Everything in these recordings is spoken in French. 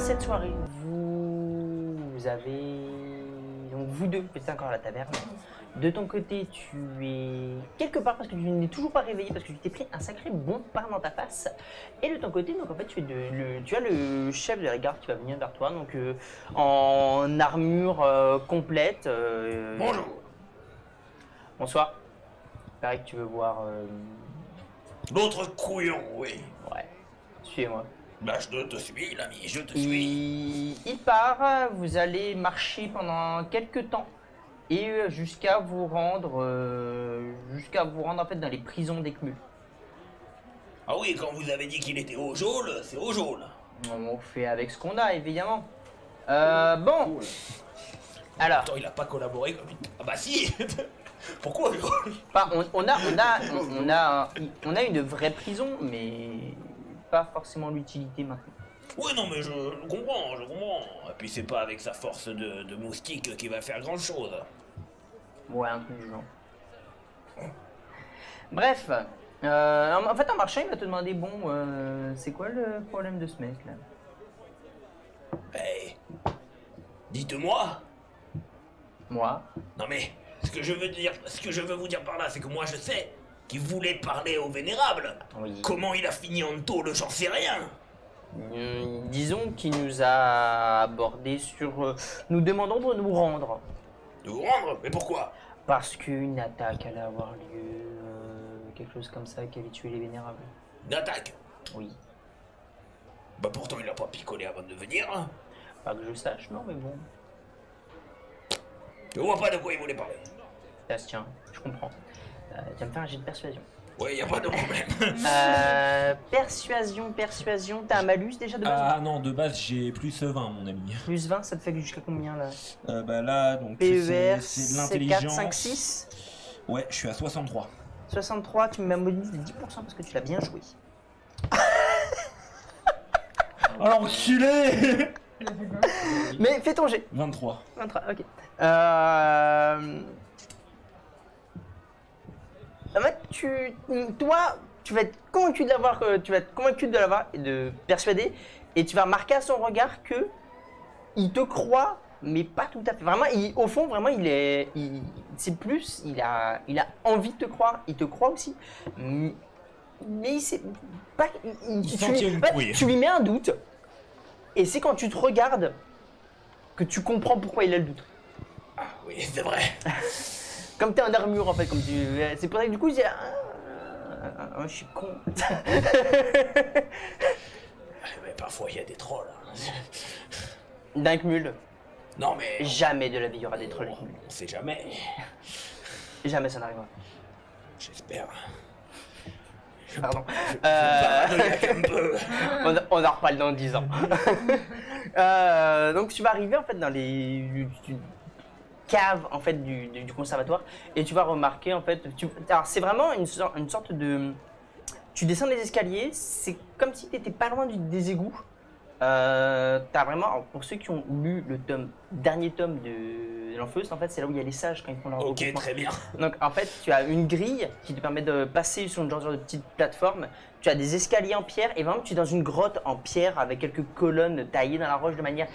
cette soirée, vous avez... Donc vous deux, vous êtes encore à la taverne. De ton côté, tu es quelque part parce que tu n'es toujours pas réveillé, parce que tu t'es pris un sacré bon pain dans ta face. Et de ton côté, donc en fait, tu as le chef de la garde qui va venir vers toi, donc en armure complète. Bonjour. Bonsoir. Pareil que tu veux voir... L'autre couillon, oui. Ouais, suivez-moi. Bah, je te suis, l'ami, je te suis. Il part, vous allez marcher pendant quelques temps et jusqu'à vous rendre en fait dans les prisons d'Eckmul. Ah oui, quand vous avez dit qu'il était au jaune, c'est au jaune. On fait avec ce qu'on a, évidemment. Bon. Alors, Attends, il a pas collaboré comme il... Ah bah si. Pourquoi bah, on a une vraie prison, mais pas forcément l'utilité maintenant. Oui, non, mais je comprends, je comprends. Et puis c'est pas avec sa force de moustique qu'il va faire grand chose. Ouais, un truc du genre. Bref, en fait, en marchant, il va te demander, bon, c'est quoi le problème de ce mec là? Hey, dites-moi. Moi? Non mais, ce que je veux vous dire par là, c'est que moi je sais qu'il voulait parler au vénérable. Oui. Comment il a fini en tôle, j'en sais rien. Disons qu'il nous a abordé sur... nous demandant de nous rendre. De vous rendre? Mais pourquoi? Parce qu'une attaque allait avoir lieu, quelque chose comme ça, qui allait tuer les vénérables. Une attaque? Oui. Bah pourtant il a pas picolé avant de venir. Pas que je sache, non, mais bon. Je vois pas de quoi il voulait parler. Bastien, je comprends. Tu vas me faire un jet de persuasion. Ouais, y a pas de problème. Persuasion, t'as un malus déjà de base? Ah non, de base j'ai plus 20 mon ami. Plus 20, ça te fait jusqu'à combien là? Bah là, donc PER, c'est de C4, l'intelligence. 5, 6. Ouais, je suis à 63. 63, tu me modifies de 10% parce que tu l'as bien joué. Oh l'enculé. Mais fais ton jet. 23. 23, ok. En fait, toi, tu vas être convaincu de l'avoir, et de persuader, et tu vas remarquer à son regard que il te croit, mais pas tout à fait. Vraiment, au fond, vraiment, c'est plus, il a envie de te croire, il te croit aussi, mais il sait pas. Tu lui mets un doute, et c'est quand tu te regardes que tu comprends pourquoi il a le doute. Ah oui, c'est vrai. Comme t'es en armure en fait, c'est pour ça que du coup je dis je suis con. Mais parfois il y a des trolls. D'Eckmul, Non mais... jamais de la vie il y aura des trolls on d'Eckmul. sait jamais. Jamais ça n'arrivera. J'espère. Pardon. Paranoïaque un peu. On en reparle dans 10 ans. Donc tu vas arriver en fait dans les caves en fait du conservatoire et tu vas remarquer en fait, alors c'est vraiment une sorte de, tu descends les escaliers, c'est comme si tu étais pas loin des égouts. T'as vraiment, alors, pour ceux qui ont lu le dernier tome de l'Enfeust, en fait c'est là où il y a les sages quand ils font leur Ok, regroupement. très bien. Donc en fait tu as une grille qui te permet de passer sur une genre de petite plateforme, tu as des escaliers en pierre et vraiment tu es dans une grotte en pierre avec quelques colonnes taillées dans la roche de manière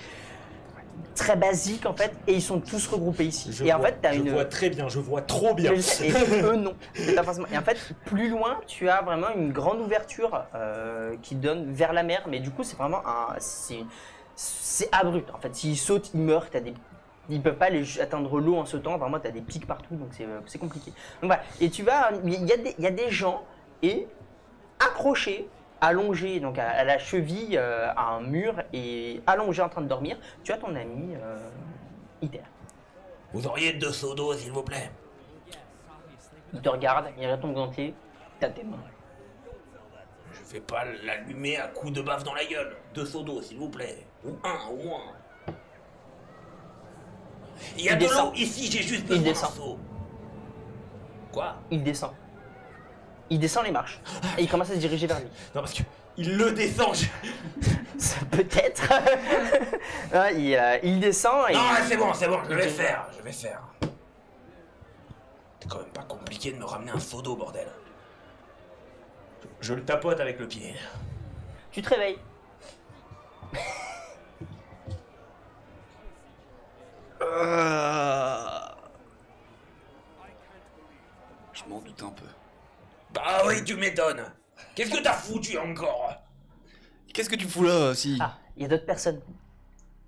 très basique en fait, et ils sont tous regroupés ici. Je vois très bien, je vois trop bien. Et eux non. C'est pas forcément. Et en fait, plus loin, tu as vraiment une grande ouverture qui donne vers la mer, mais du coup, c'est vraiment c'est abrupt. En fait, s'ils sautent, ils meurent. Ils peuvent pas aller atteindre l'eau en sautant. Vraiment, tu as des pics partout, donc c'est compliqué. Donc voilà. Et tu vas, il y a des gens et accrochés, allongé donc à la cheville à un mur et allongé en train de dormir, tu as ton ami Iter. Vous auriez 2 seaux d'eau, s'il vous plaît. Il te regarde, il regarde ton gantier, t'as tes mains. Je vais pas l'allumer à coups de baffe dans la gueule. 2 seaux d'eau, s'il vous plaît. Ou un, au moins. Il y a de l'eau ici, j'ai juste besoin d'un seau. Quoi? Il descend. Il descend les marches et il commence à se diriger vers lui. Non, parce que il le descend. Peut-être. Il descend et... Non, c'est bon, je vais faire. C'est quand même pas compliqué de me ramener un seau d'eau, bordel. Je le tapote avec le pied. Tu te réveilles. Je m'en doute un peu. Bah oui, tu m'étonnes. Qu'est-ce que t'as foutu encore? Qu'est-ce que tu fous là, si? Ah, il y a d'autres personnes.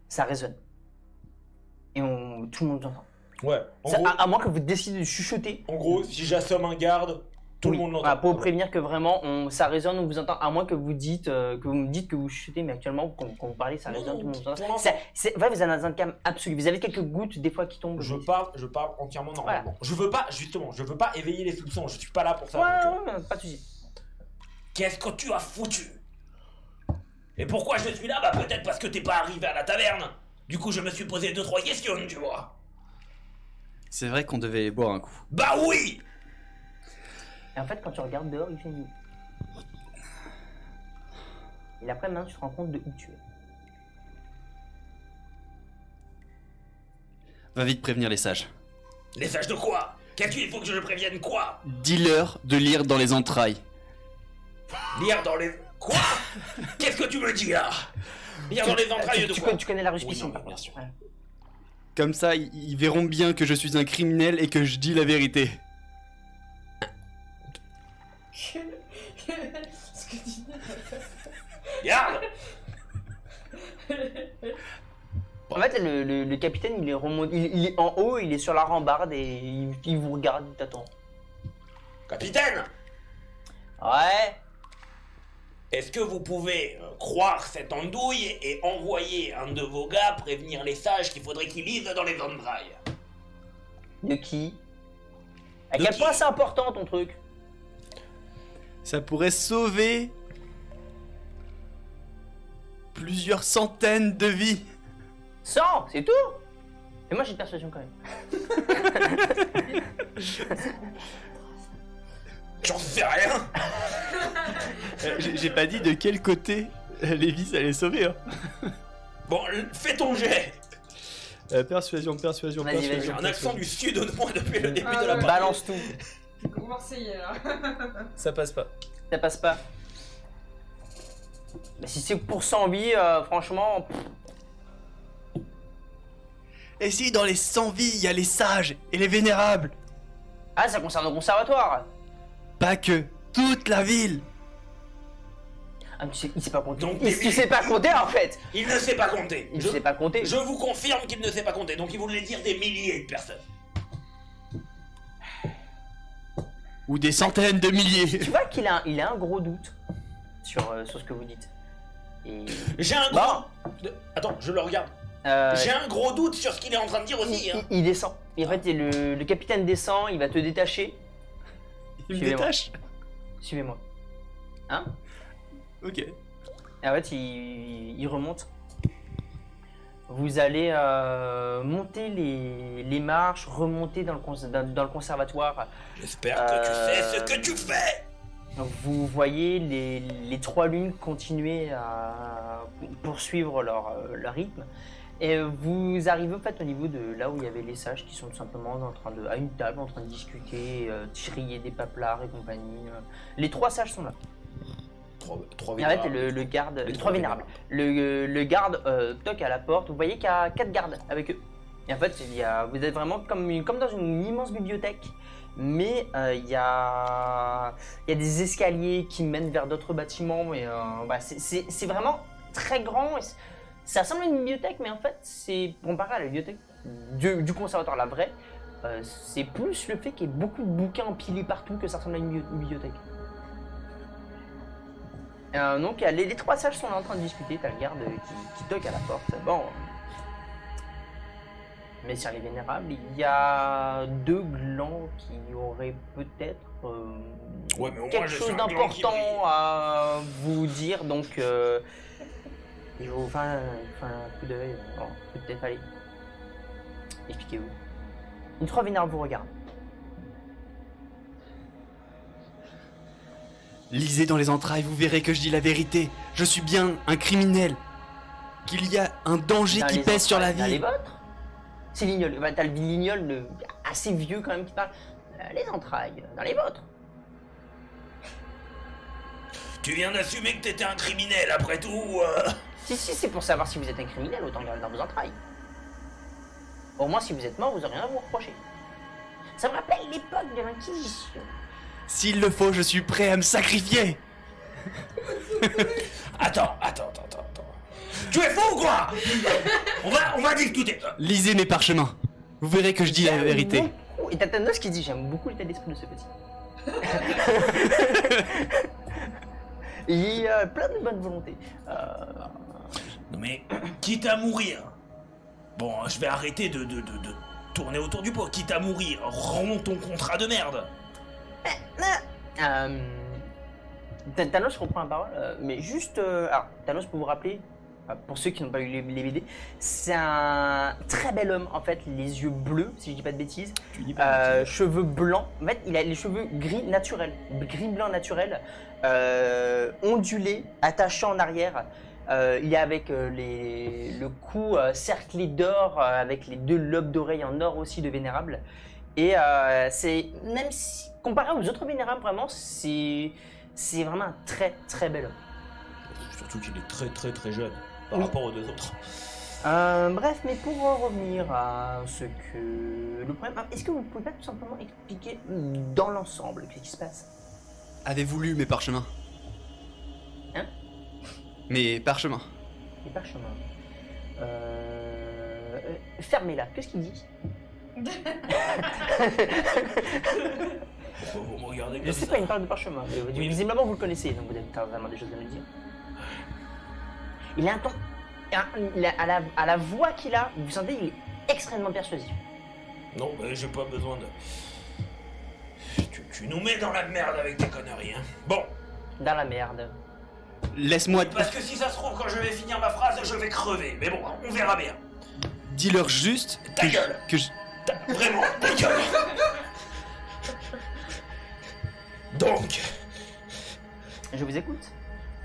Ça résonne. Et tout le monde l'entend. Ouais, en Ça, gros, à moins que vous décidez de chuchoter. si j'assomme un garde, tout le monde l'entend. Pour vous prévenir que vraiment ça résonne, on vous entend. À moins que vous me dites que vous chuchotez, mais actuellement quand vous parlez, ça résonne, tout le monde vous entend. pour l'instant- Ouais, vous êtes dans un calme absolu. Vous avez quelques gouttes des fois qui tombent. Je parle entièrement normalement. Je veux pas éveiller les soupçons, je suis pas là pour ça. donc, Ouais, pas de soucis. Qu'est-ce que tu as foutu? Et pourquoi je suis là? Bah peut-être parce que t'es pas arrivé à la taverne. Du coup, je me suis posé 2-3 questions, tu vois. C'est vrai qu'on devait boire un coup. Bah oui! Et en fait, quand tu regardes dehors, il fait nuit. Et après, maintenant, tu te rends compte de où tu es. Va vite prévenir les sages. Les sages de quoi? Qu'est-ce qu'il faut que je prévienne quoi? Dis-leur de lire dans les entrailles. Lire dans les... Quoi? Qu'est-ce que tu me dis là? Lire dans les entrailles de quoi? Tu connais la russe Oui, piscine, non, par bien contre. sûr. Ouais. Comme ça, ils verront bien que je suis un criminel et que je dis la vérité. Ce que tu dis. Garde! En fait, le capitaine, il est remonté, il est en haut, il est sur la rambarde et il vous regarde, il t'attend. Capitaine! Ouais. Est-ce que vous pouvez croire cette andouille et envoyer un de vos gars prévenir les sages qu'il faudrait qu'ils lisent dans les entrailles? De qui? À De quel qui point c'est important ton truc? Ça pourrait sauver plusieurs centaines de vies. 100, c'est tout? Et moi j'ai une persuasion quand même. J'en sais rien! J'ai pas dit de quel côté les vies allaient sauver. Hein. Bon, fais ton jet! Persuasion. Vas-y. J'ai un accent du sud de moi depuis le début Ah de la ouais. partie. Balance tout. Marseillais là. Ça passe pas. Ça passe pas. Mais si c'est pour 100 vies, franchement. Et si dans les 100 vies, il y a les sages et les vénérables? Ah, ça concerne le conservatoire. Pas que, toute la ville. Ah, mais il sait pas compter. Donc, Il sait pas compter en fait. Il ne sait pas compter. Il sait pas compter. Je vous confirme qu'il ne sait pas compter, donc il voulait dire des milliers de personnes. Ou des centaines de milliers. Tu vois qu'il a un gros doute sur ce que vous dites. Et... J'ai un Bon. gros... Attends, je le regarde. Euh, J'ai un gros doute sur ce qu'il est en train de dire aussi. Hein. il descend. Et en fait, le capitaine descend, il va te détacher. Il me Suivez-moi. détache. Suivez-moi. Hein? Ok. Et en fait, il remonte. Vous allez monter les marches, remonter dans le conservatoire. J'espère que tu sais ce que tu fais. Vous voyez les trois lunes continuer à poursuivre leur rythme. Et vous arrivez en fait au niveau de là où il y avait les sages qui sont tout simplement à une table en train de discuter, trier des paplards et compagnie. Les trois sages sont là. Trois Et en fait, le garde, les trois vénérables. Le garde toque à la porte. Vous voyez qu'il y a 4 gardes avec eux. Et en fait, vous êtes vraiment comme dans une immense bibliothèque. Mais il y a des escaliers qui mènent vers d'autres bâtiments. Et c'est vraiment très grand. Ça ressemble à une bibliothèque, mais en fait, c'est comparé à la bibliothèque du conservatoire, la vraie. C'est plus le fait qu'il y ait beaucoup de bouquins empilés partout que ça ressemble à une bibliothèque. Donc les trois sages sont là en train de discuter, t'as le garde qui toque à la porte. Bon. Mais sur les vénérables, il y a 2 glands qui auraient peut-être Ouais, mais au moins, quelque je chose suis un gland qui d'important brille. à vous dire, donc il faut faire un coup d'œil, peut-être aller. Expliquez-vous. Les 3 vénérables vous regardent. Lisez dans les entrailles, vous verrez que je dis la vérité. Je suis bien un criminel. Qu'il y a un danger Dans qui les pèse sur la entrailles, dans les vie. vôtres. C'est l'ignol. Bah, t'as le lignol assez vieux quand même qui parle. Les entrailles, dans les vôtres. Tu viens d'assumer que t'étais un criminel après tout. Si, c'est pour savoir si vous êtes un criminel, autant regarder dans vos entrailles. Au moins, si vous êtes mort, vous n'aurez rien à vous reprocher. Ça me rappelle l'époque de l'Inquisition. S'il le faut, je suis prêt à me sacrifier. Attends. Tu es fou ou quoi? On va discuter. Lisez mes parchemins. Vous verrez que je dis la vérité. Et t'as Thanos qui dit j'aime beaucoup l'état d'esprit de ce petit. Il a plein de bonne volonté. Non mais, quitte à mourir. Bon, je vais arrêter de tourner autour du pot. Quitte à mourir, rends ton contrat de merde. Thanos reprend la parole, mais juste... alors, Thanos, pour vous rappeler, pour ceux qui n'ont pas eu les BD, c'est un très bel homme, en fait, les yeux bleus, si je dis pas de bêtises, cheveux blancs, en fait, il a les cheveux gris naturels, gris-blanc naturel, ondulés, attachés en arrière. Il est avec le cou cerclé d'or, avec les 2 lobes d'oreilles en or aussi de vénérable. Et c'est, même si, comparé aux autres vénérables, vraiment, c'est vraiment un très très bel homme. Surtout qu'il est très jeune par Oui. rapport aux 2 autres. Bref, mais pour revenir à ce que... Le problème, est-ce que vous pouvez pas tout simplement expliquer dans l'ensemble ce qui se passe? Avez-vous lu mes parchemins? Hein? Mes parchemins. Les parchemins. Fermez-la, qu'est-ce qu'il dit? Pourquoi vous me regardez Je comme sais ça? pas, il me parle de parchemin. Oui. Visiblement, vous le connaissez, donc vous avez vraiment des choses à me dire. Il a un ton... À la voix qu'il a, vous sentez, il est extrêmement persuasif. Non, mais j'ai pas besoin de... Tu nous mets dans la merde avec tes conneries, hein. Bon, Dans la merde. Laisse-moi... parce que si ça se trouve, quand je vais finir ma phrase, je vais crever. Mais bon, on verra bien. Dis-leur juste Ta gueule. que je... Vraiment, ta gueule. Donc, Je vous écoute.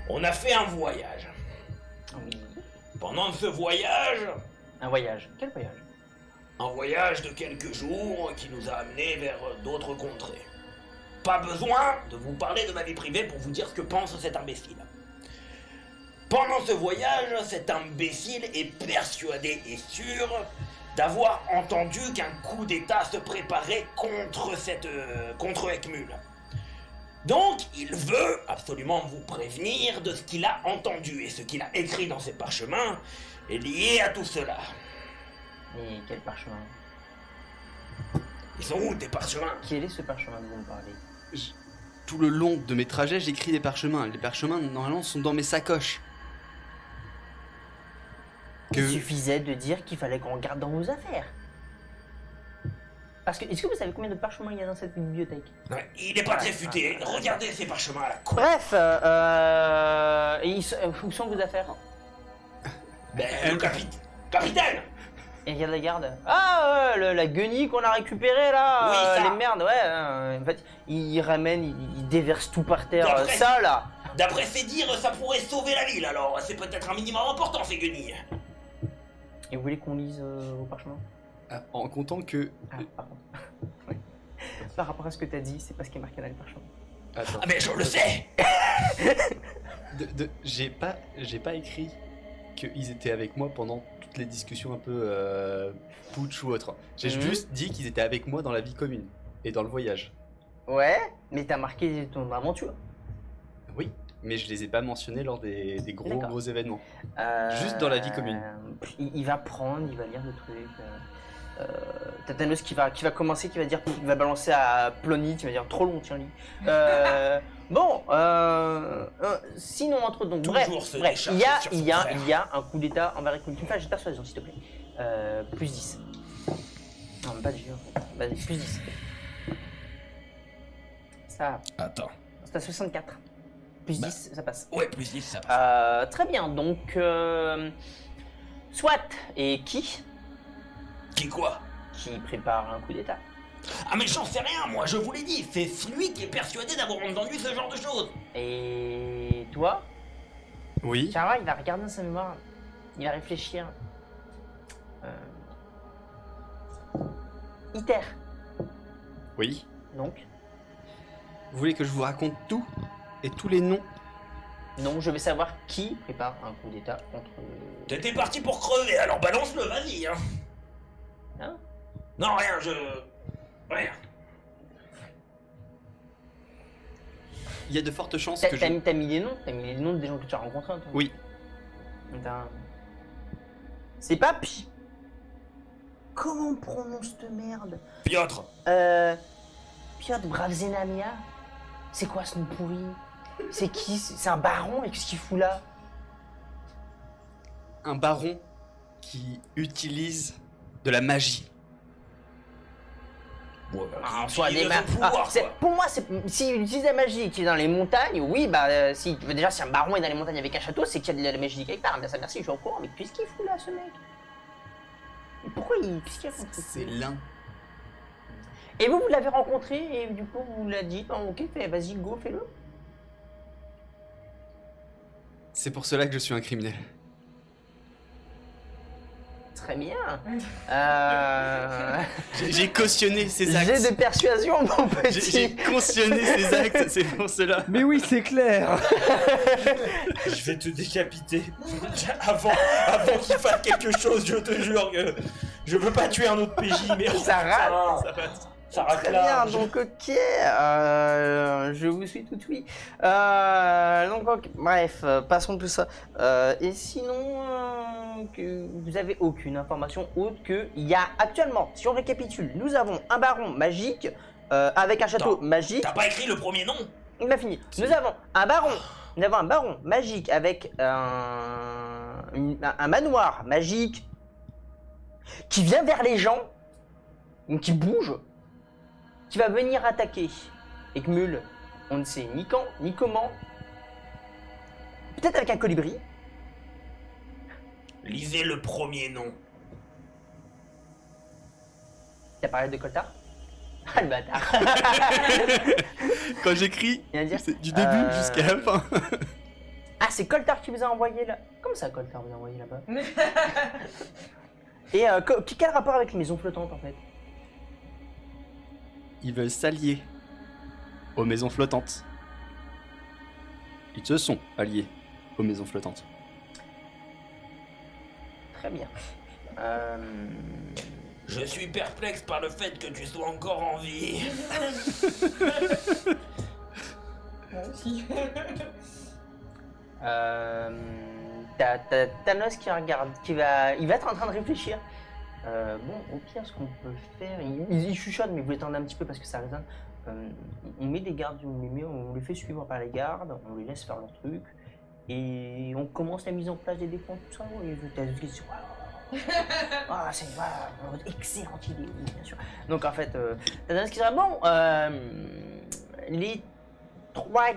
on a fait un voyage. Oui. Pendant ce voyage, Un voyage. Quel voyage? un voyage de quelques jours qui nous a amenés vers d'autres contrées. Pas besoin de vous parler de ma vie privée pour vous dire ce que pense cet imbécile. Pendant ce voyage, cet imbécile est persuadé et sûr d'avoir entendu qu'un coup d'État se préparait contre Ekmul. Donc, il veut absolument vous prévenir de ce qu'il a entendu, et ce qu'il a écrit dans ses parchemins est lié à tout cela. Mais quel parchemin? Ils sont où tes parchemins? Quel est ce parchemin dont vous me parlez? Tout le long de mes trajets, j'écris des parchemins. Les parchemins, normalement, sont dans mes sacoches. Il suffisait de dire qu'il fallait qu'on regarde dans vos affaires. Parce que, est-ce que vous savez combien de parchemins il y a dans cette bibliothèque? Ouais, il est pas très futé. Regardez ces parchemins à la con. Bref, où sont vos affaires? Ben, le capitaine. Et regarde la garde. Ah, la guenille qu'on a récupérée là, Oui, ça. les merdes, ouais. En fait, il ramène, il déverse tout par terre. D'après- Ça là. D'après ses dires, ça pourrait sauver la ville, alors c'est peut-être un minimum important ces guenilles. Et vous voulez qu'on lise vos parchemins? En comptant que... Ah, pardon. Oui. Par rapport à ce que t'as dit, c'est pas ce qui est marqué dans les parchemins. Attends. Ah mais je le sais. J'ai pas écrit qu'ils étaient avec moi pendant toutes les discussions un peu putsch ou autre. J'ai juste dit qu'ils étaient avec moi dans la vie commune et dans le voyage. Ouais, mais t'as marqué ton aventure. Oui, mais je les ai pas mentionnés lors des D'accord. gros événements. Juste dans la vie commune. Il va prendre, il va lire le truc. T'as Thanos qui va commencer, qui va dire, il va balancer à Plony, qui va dire trop long, tiens lis. Bon, sinon entre autres, donc Toujours se bref, décharger sur son il y frère. a un coup d'état envers Ekmul. Tu me fais un jet de persuasion s'il te plaît. Plus 10. Non, même pas de jet. Vas-y, plus 10. Ça, Attends. c'est à 64. Plus 10, ça passe. Ouais, plus 10, ça passe. Très bien, donc soit et qui Quoi? prépare un coup d'état. Ah mais j'en sais rien, moi, je vous l'ai dit. C'est celui qui est persuadé d'avoir entendu ce genre de choses. Et toi, Oui. Chara, il va regarder dans sa mémoire, il va réfléchir. Iter, Oui. donc. Vous voulez que je vous raconte tout et tous les noms? Non, je veux savoir qui prépare un coup d'état contre... T'étais parti pour crever, alors balance-le, vas-y, hein. Ah, Non, rien, rien. Il y a de fortes chances T'as que t'as mis les noms des gens que tu as rencontrés. Toi. Oui. C'est pas Pi. Comment on prononce cette merde? Piotr. Piotr Bravzenamia. C'est quoi ce nom pourri? C'est qui? C'est un baron et qu'est-ce qu'il fout là? Un baron qui utilise de la magie. Ouais, En soi, des ma- pouvoir, c'est- quoi. pour moi, s'il utilise la magie qui est dans les montagnes, oui, bah, si un baron est dans les montagnes avec un château, c'est qu'il y a de la magie quelque part. Bien ça, merci, je suis au courant, mais qu'est-ce qu'il fout là, ce mec? Et pourquoi il. Qu'est-ce qu'il raconte? C'est l'un. Et vous l'avez rencontré et du coup, vous l'avez dit, oh, ok, vas-y, go, fais-le. C'est pour cela que je suis un criminel. Très bien. J'ai cautionné ces actes. J'ai de persuasion, mon J'ai petit. cautionné ces actes, c'est pour cela. Mais oui, c'est clair. Je vais te décapiter. avant qu'il fasse quelque chose, je te jure que je veux pas tuer un autre PJ, mais Ça rate. ça rate Très là. bien, donc ok, je vous suis tout oui. Donc ok, bref, passons tout ça. Et sinon, que vous avez aucune information autre que il y a actuellement, si on récapitule, nous avons un baron magique avec un château Attends, magique. T'as pas écrit le premier nom? Il m'a fini. Nous avons un baron magique avec un manoir magique qui vient vers les gens, donc qui bouge, qui va venir attaquer. Et Kmul, on ne sait ni quand, ni comment. Peut-être avec un colibri. Lisez le premier nom. T'as parlé de Coltar? Ah le bâtard. Quand j'écris, Il va dire, c'est du début jusqu'à la fin. Ah, c'est Coltar qui vous a envoyé là. Comment ça, Coltar vous a envoyé là-bas? Et quel rapport avec les maisons flottantes en fait? Ils veulent s'allier aux maisons flottantes. Ils se sont alliés aux maisons flottantes. Très bien. Je suis perplexe par le fait que tu sois encore en vie. Moi aussi. T'as Thanos qui regarde, il va être en train de réfléchir. Bon, au pire, ce qu'on peut faire, il chuchote, mais vous l'étendez un petit peu parce que ça résonne. On met des gardes, on les fait suivre par les gardes, on les laisse faire leur truc, et on commence la mise en place des défenses, tout ça. Et ah, c'est voilà, excellente idée, oui, bien sûr. Donc en fait, Thanos qui dira bon, les 3-4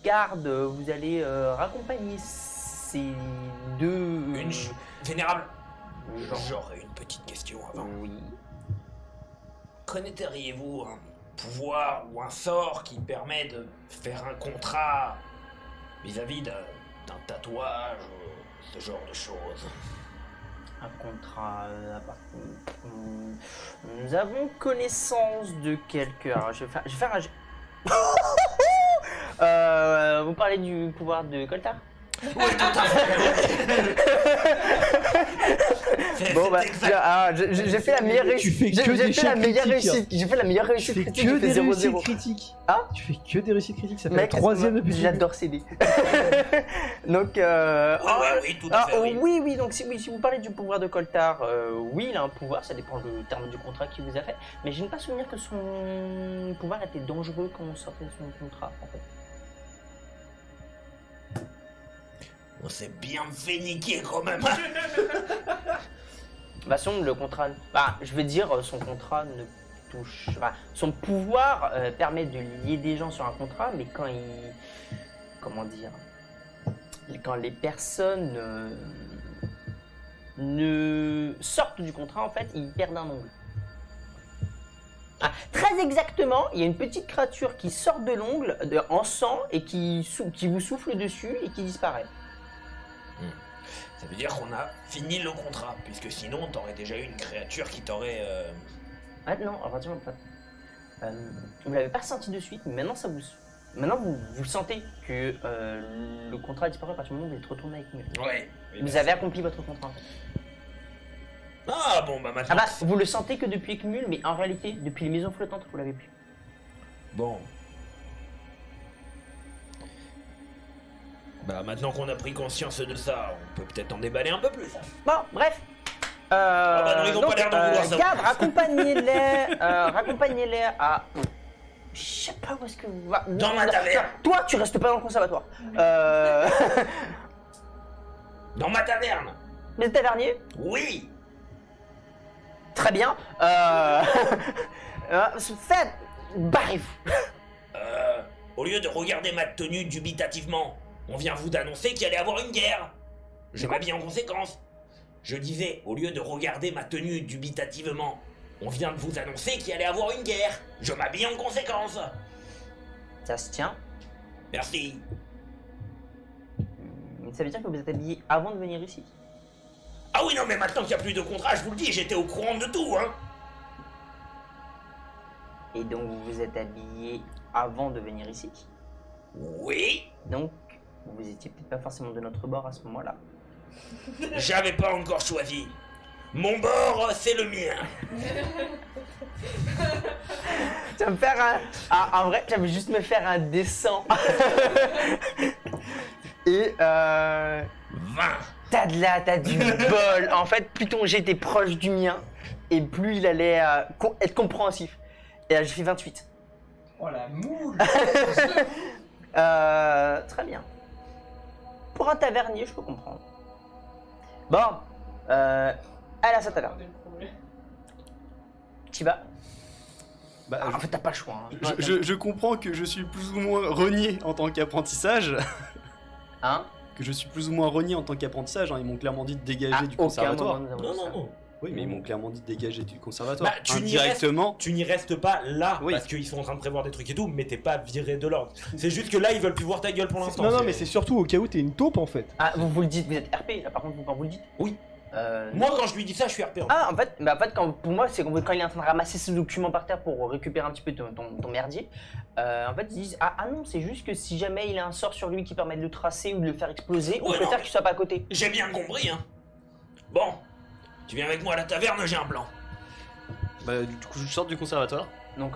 gardes, vous allez raccompagner ces deux. Vénérable, j'aurais une petite question avant. Oui. Connaîtriez-vous un pouvoir ou un sort qui permet de faire un contrat vis-à-vis d'un tatouage, ce genre de choses? Un contrat. Nous avons connaissance de quelqu'un. Alors, je vais faire un. Vous parlez du pouvoir de Coltar? Oui, tout à fait. Bon bah, j'ai fait la meilleure Tu réussite. fais que des échecs critiques. J'ai fait la meilleure Tu réussite fais critique. que J'ai des fait réussites 0-0. critiques. Ah, Tu fais que des réussites critiques, ça fait la mec, troisième depuis le début. j'adore CD. Donc, Oui, tout à fait, oui. oui, donc si vous parlez du pouvoir de Coltar, oui, il a un pouvoir, ça dépend du terme du contrat qu'il vous a fait, mais je n'ai pas souvenir que son pouvoir était dangereux quand on sortait de son contrat, en fait. On s'est bien fait niquer quand même. De toute façon, le contrat, bah, je veux dire, son contrat ne touche, enfin, son pouvoir permet de lier des gens sur un contrat, mais quand comment dire, quand les personnes ne sortent du contrat, en fait, ils perdent un ongle. Ah, très exactement, il y a une petite créature qui sort de l'ongle en sang et qui vous souffle dessus et qui disparaît. Ça veut dire qu'on a fini le contrat, puisque sinon t'aurais déjà eu une créature qui t'aurait... Ah non, alors attention, vous l'avez pas senti de suite, mais maintenant maintenant vous sentez que le contrat a disparu à partir du moment où vous êtes retourné avec nous. Ouais. Vous avez accompli votre contrat. En fait. Ah bon, bah Ah maintenant. bah, vous le sentez que depuis Ekmul, mais en réalité, depuis les maisons flottantes, vous l'avez plus. Bon. Bah maintenant qu'on a pris conscience de ça, on peut peut-être en déballer un peu plus. Bon, bref. bah non, ils ont pas l'air d'en vouloir savoir. Garde, raccompagnez-les à... Je sais pas où est-ce que vous... Dans ma taverne. Toi, tu restes pas dans le conservatoire. Dans ma taverne. Les taverniers. Oui. Très bien. Faites... Barrez-vous. Au lieu de regarder ma tenue dubitativement, on vient vous d'annoncer qu'il allait avoir une guerre. Je m'habille en conséquence. Je disais, au lieu de regarder ma tenue dubitativement, on vient de vous annoncer qu'il allait avoir une guerre. Je m'habille en conséquence. Ça se tient. Merci. Ça veut dire que vous êtes habillé avant de venir ici. Ah oui, non, mais maintenant qu'il n'y a plus de contrat, je vous le dis, j'étais au courant de tout, hein. Et donc vous vous êtes habillé avant de venir ici. Oui. Donc vous étiez peut-être pas forcément de notre bord à ce moment-là. J'avais pas encore choisi. Mon bord, c'est le mien. Tu vas me faire un... Ah, en vrai, j'avais juste me faire un dessin. Et 20. T'as du bol. En fait, plus ton jet était proche du mien, et plus il allait être compréhensif. Et là, j'ai fait 28. Oh la moule. Très bien. Pour un tavernier, je peux comprendre. Bon, elle a sa taverne. Tu vas. Bah, En fait, t'as pas le choix. Hein. je comprends que je suis plus ou moins renié en tant qu'apprentissage. Hein? Que je suis plus ou moins renié en tant qu'apprentissage. Hein. Ils m'ont clairement dit de dégager À du aucun conservatoire. moment, nous avons Non, dit ça. non, non. Oui, mais ils m'ont clairement dit de dégager du conservatoire. Bah, tu n'y restes- Indirectement. Tu n'y restes pas là Oui. parce qu'ils sont en train de prévoir des trucs et tout, mais t'es pas viré de l'ordre. C'est juste que là ils veulent plus voir ta gueule pour l'instant. Non, mais c'est surtout au cas où t'es une taupe en fait. Ah, vous le dites, vous êtes RP, là par contre, quand vous le dites. Oui. Euh, Moi quand je lui dis ça, je suis RP. Ah, en fait, pour moi, c'est quand il est en train de ramasser ses documents par terre pour récupérer un petit peu ton merdier. En fait, ils disent ah non, c'est juste que si jamais il a un sort sur lui qui permet de le tracer ou de le faire exploser, on Ouais, préfère non. qu'il soit pas à côté. J'ai bien compris, hein. Bon. Tu viens avec moi à la taverne, j'ai un plan. Bah, du coup, je sors du conservatoire. Donc,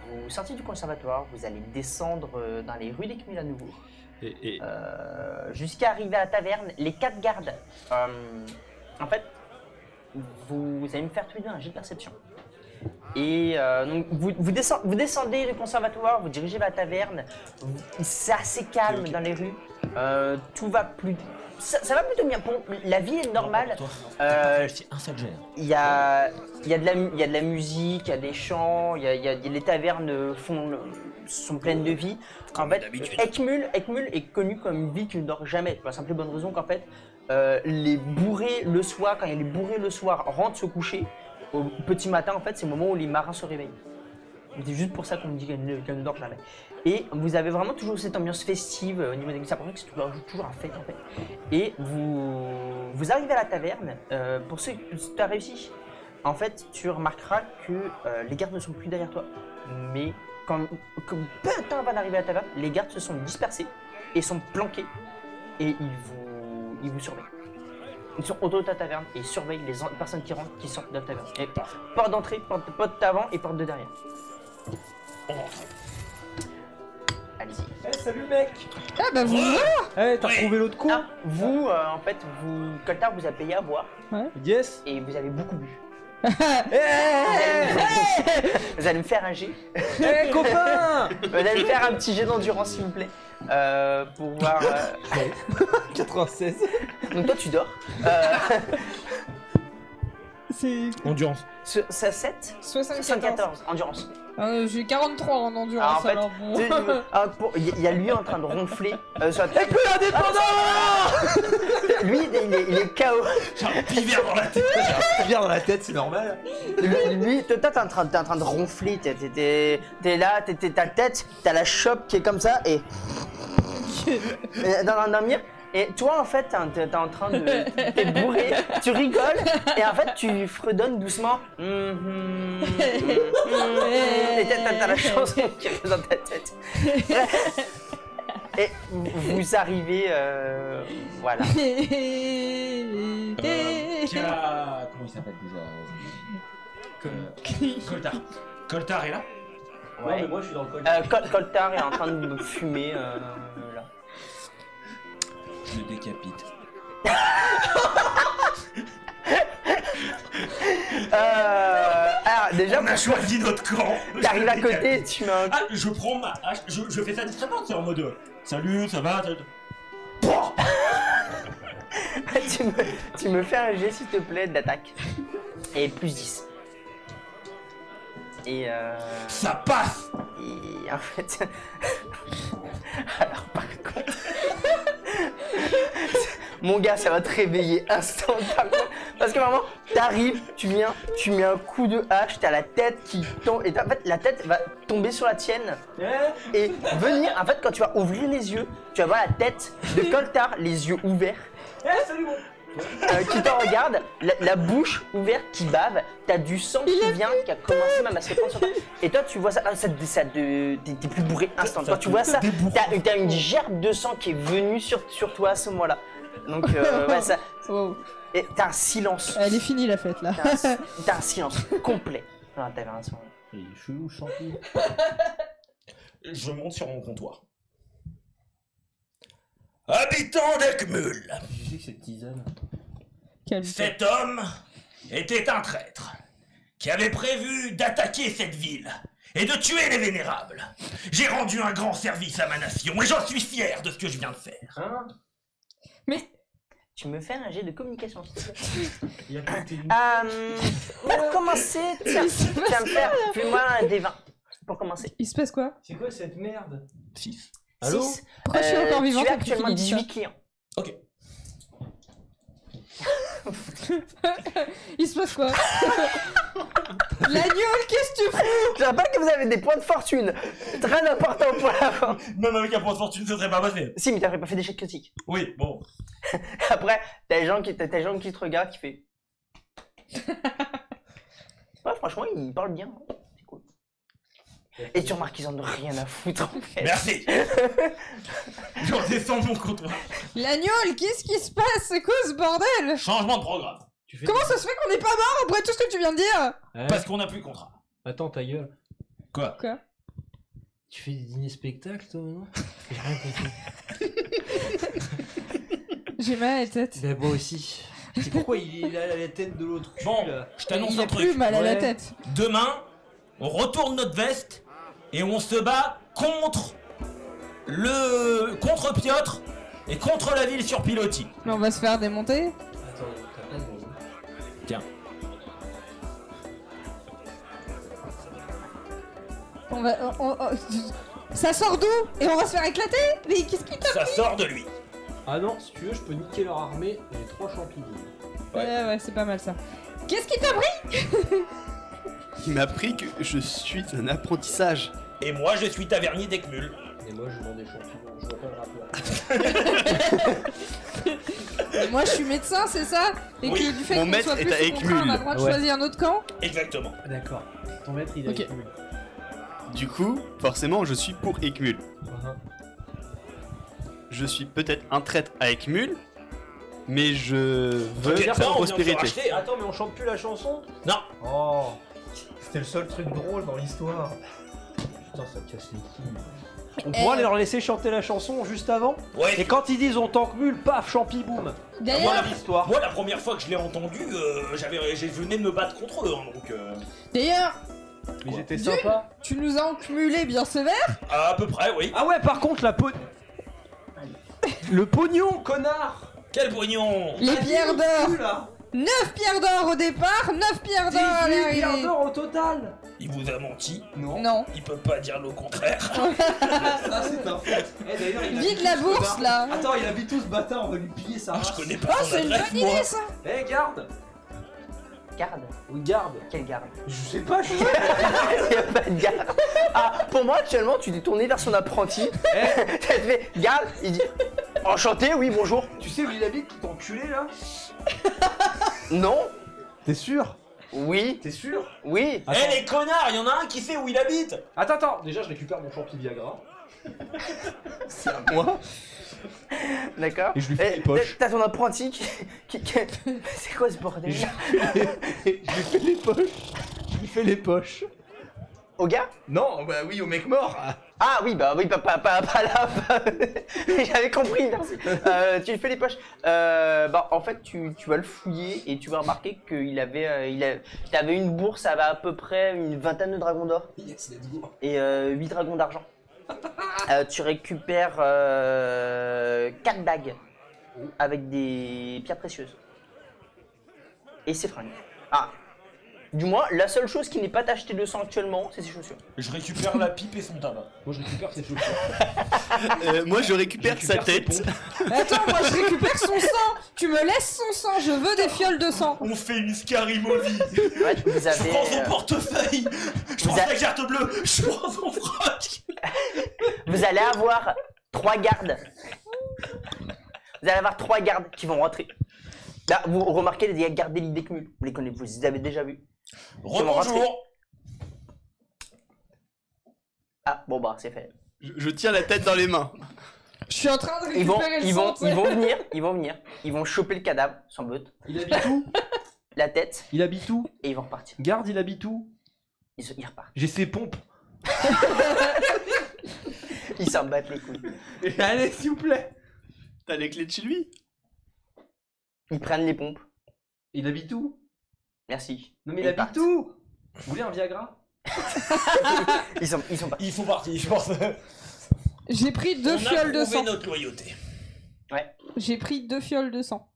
vous sortez du conservatoire, vous allez descendre dans les rues d'Ekmul à nouveau, Et jusqu'à arriver à la taverne. Les 4 gardes, en fait, vous allez me faire tous les deux un jet de perception. Et donc, vous descendez du conservatoire, vous dirigez vers la taverne. C'est assez calme dans les rues. Tout va plus. Ça va plutôt bien. Bon, la vie est normale. C'est un seul jet. Il y a de la musique, il y a des chants, les tavernes sont pleines de vie. En Comme fait, d'habitude. Ekmul est connu comme une ville qui ne dort jamais. Pour la simple et bonne raison qu'en fait, les bourrés le soir, quand il y a les bourrés le soir rentrent se coucher, au petit matin en fait, c'est le moment où les marins se réveillent. C'est juste pour ça qu'on me dit qu'elle ne dort jamais. Et vous avez vraiment toujours cette ambiance festive au niveau des ça que c'est toujours un fête en fait. Et vous arrivez à la taverne, pour ceux qui tu as réussi, en fait tu remarqueras que les gardes ne sont plus derrière toi. Mais quand peu de temps avant d'arriver à la taverne, les gardes se sont dispersés et sont planqués et ils vous surveillent. Ils sont autour de ta taverne et ils surveillent les personnes qui rentrent, qui sortent de la taverne. Et porte d'entrée, porte d'avant et porte de derrière. On rentre. Allez-y. Eh, salut mec. Ah bah vous Eh, t'as Ouais. retrouvé l'autre con. Ah, vous, en fait, Coltard vous a payé à boire Yes. et vous avez beaucoup bu. Eh, Vous allez me faire un jet. eh, copain. Vous allez me faire un petit jet d'endurance, s'il vous plaît. Pour voir. 96. Donc, toi, tu dors. C'est Endurance. Ça 7 74. 74, endurance. J'ai 43 en endurance, Ah, en fait, alors bon. Il y a lui en train de ronfler sur la tête. Lui, il est KO. J'ai un pivert dans la tête. Viens dans la tête, c'est normal. Lui, toi, t'es en train de ronfler. T'es là, t'as la tête, t'as la chope qui est comme ça et. Dans l'endormir. Et toi, en fait, t'es en train de. T'es bourré, tu rigoles, et en fait, tu fredonnes doucement. Et t'as la chanson qui reste dans ta tête. Et vous arrivez, voilà. Comment Comment il s'appelle déjà Coltar. Coltar est là? Ouais, mais moi je suis dans le col. Coltar est en train de fumer là. Je le décapite. Alors déjà, On a choisi notre camp. t'arrives à côté, tu mets un Ah, je prends ma hache, je fais ça discrètement, c'est en mode salut, ça va? tu me fais un jet s'il te plaît d'attaque. Et plus 10. Et Ça passe. et en fait. Alors par contre. Mon gars, ça va te réveiller instantanément. Parce que vraiment, t'arrives, tu viens, tu mets un coup de hache, t'as la tête qui tombe. Et en fait, la tête va tomber sur la tienne. Et venir, en fait, quand tu vas ouvrir les yeux, tu vas voir la tête de Coltar, les yeux ouverts. Salut mon. Qui te regarde, la bouche ouverte qui bave, t'as du sang qui vient, qui a commencé même à se répandre sur toi. Et toi, tu vois ça, t'es plus bourré instant. Quand tu vois ça, t'as une gerbe de sang qui est venue sur toi à ce moment-là. Donc, ouais, ça. Wow. Et t'as un silence. Elle est finie la fête là. T'as un silence complet dans la taverne à ce moment-là. Il est chelou, champi. Je monte sur mon comptoir. Habitant d'Ekmul, Je sais que c'est tisane. Calme-toi. cet homme était un traître qui avait prévu d'attaquer cette ville et de tuer les vénérables. J'ai rendu un grand service à ma nation et j'en suis fier de ce que je viens de faire. Hein? Mais Tu me fais un jet de communication, s'il te plaît. Il a pété une. Pour commencer, tiens, tu vas me faire, fais-moi un D20. Pour commencer. il se passe quoi? C'est quoi cette merde? 6. Allô? 6. Pourquoi je suis encore vivante? Tu as après actuellement qu'il dit ça 18 clients. Ok. Il se passe quoi? L'agneau, qu'est-ce que tu fais? Je rappelle que vous avez des points de fortune. Très important pour la fin. Même avec un point de fortune, ça serait pas passé. Si, mais t'as pas fait d'échec critique. Oui, bon. Après, t'as des gens qui te regardent qui fait. Ouais, franchement, ils parlent bien. C'est cool. Et tu remarques qu'ils en ont rien à foutre en fait. Merci. Je descends de mon comptoir. L'agneau, qu'est-ce qui se passe? C'est quoi ce bordel? Changement de programme. Tu fais Comment ça se fait qu'on n'est pas mort après tout ce que tu viens de dire? Hein? Parce qu'on n'a plus de contrat. Attends ta gueule. Quoi? Tu fais des dîners-spectacles toi non? J'ai rien compris. J'ai mal à la tête. Mais moi aussi. C'est pourquoi il a la tête de l'autre cul, Bon, là. je t'annonce Il un a truc. plus mal à la Ouais. tête. Demain, on retourne notre veste et on se bat contre Piotr et contre la ville sur pilotis. Mais on va se faire démonter. Attends, t'as pas de... Tiens. On va. Ça sort d'où? Et on va se faire éclater? Mais qu'est-ce qui t'a. Ça sort de lui. Ah non, si tu veux, je peux niquer leur armée. J'ai 3 champignons. Ouais, c'est pas mal ça. Qu'est-ce qui t'a pris? Il m'a appris que je suis un apprentissage. Et moi, je suis tavernier d'Ekmul. Et moi, je vends des champignons. Je vois pas le rapport. Et moi je suis médecin, c'est ça? Et Oui, que du fait mon qu'on maître soit est plus à sous contrat, on a le Ekmul. droit de Ouais. choisir un autre camp? Exactement. D'accord. Ton maître, il a Ok. écumé. Du coup, forcément, je suis pour Ekmul. Uh-huh. Je suis peut-être un traître à Ekmul, mais je veux T'inquiète faire pas, on vient de se prospérité. racheter, hein. Attends, mais on chante plus la chanson? Non. Oh. C'était le seul truc drôle dans l'histoire. Putain, ça casse les couilles. On pourra leur laisser chanter la chanson juste avant? Ouais. Et quand ils disent on tank mule, paf, champi boum. D'ailleurs, Voilà l'histoire. Moi, la première fois que je l'ai entendu, je venais de me battre contre eux, hein, donc d'ailleurs, Mais j'étais D'une- sympa. tu nous as encumulé bien sévère. à peu près, oui. Ah ouais, par contre, le pognon, connard. Quel pognon. Les pierres d'or. Là. 9 pierres d'or au départ, 9 pierres d'or à 18 pierres l'arrivée. d'or au total. Il vous a menti. Non. Il peut pas dire le contraire. Ça, c'est un fait. D'ailleurs, il Vide la bourse là. Attends, il habite où ce bâtard? On va lui piller sa Ah, race. je connais pas Oh, son c'est une adresse, bonne moi. idée ça. Eh, garde. Garde. Oui, garde. Quelle garde? Je sais pas, je Il y a pas de garde. Ah, pour moi, actuellement, tu t'es tourné vers son apprenti. T'as fait garde. Il dit enchanté, oui, bonjour. Tu sais où il habite, tout enculé là? Non. T'es sûr? Oui, T'es sûr? oui. Eh les connards, y'en a un qui sait où il habite. Attends, déjà je récupère mon champi Viagra. C'est à moi. D'accord. Et je lui fais les poches. T'as ton apprenti C'est quoi ce bordel? Je lui fais les poches. Je lui fais les poches. Au gars? Non, bah oui, au mec mort. Ah oui, bah oui, pas là. J'avais compris, merci. Tu lui fais les poches. Bah en fait, tu vas le fouiller et tu vas remarquer qu'il avait, t'avais une bourse avec à peu près une vingtaine de dragons d'or Yes, let's go. et 8 dragons d'argent. Tu récupères 4 bagues avec des pierres précieuses. Et ses fringues. Ah, du moins, la seule chose qui n'est pas tachetée de sang actuellement, c'est ses chaussures. Je récupère la pipe et son tabac. Moi je récupère ses chaussures. Moi, je récupère sa ses tête. pompes. Attends, moi je récupère son sang. Tu me laisses son sang, je veux des fioles de sang. On fait une scarimovie. Ouais, vous Je avez, prends son portefeuille. Je prends Vous a- sa carte bleue. Je prends son froc. vous allez avoir 3 gardes. Vous allez avoir 3 gardes qui vont rentrer. Là, vous remarquez les gardes d'élite des cumuls. Vous les connaissez, vous les avez déjà vus. Rebonjour. Ah, bon bah, c'est fait. Je tiens la tête dans les mains. Je suis en train de Ils vont, récupérer le ils sang. vont, tu sais. ils vont venir. Ils vont choper le cadavre, sans but, Il habite où? la tête, Il habite où? et ils vont repartir. Garde, il habite où? Ils repartent. J'ai ses pompes. Ils s'en battent les couilles. Allez, s'il vous plaît. T'as les clés de chez lui? Ils prennent les pompes. Il habite où? Merci. Non mais Ils il habite partent. où? Vous voulez un Viagra? Ils sont partis. Ils sont partis, je pense. J'ai pris 2 fioles de sang. notre loyauté. J'ai pris 2 fioles de sang.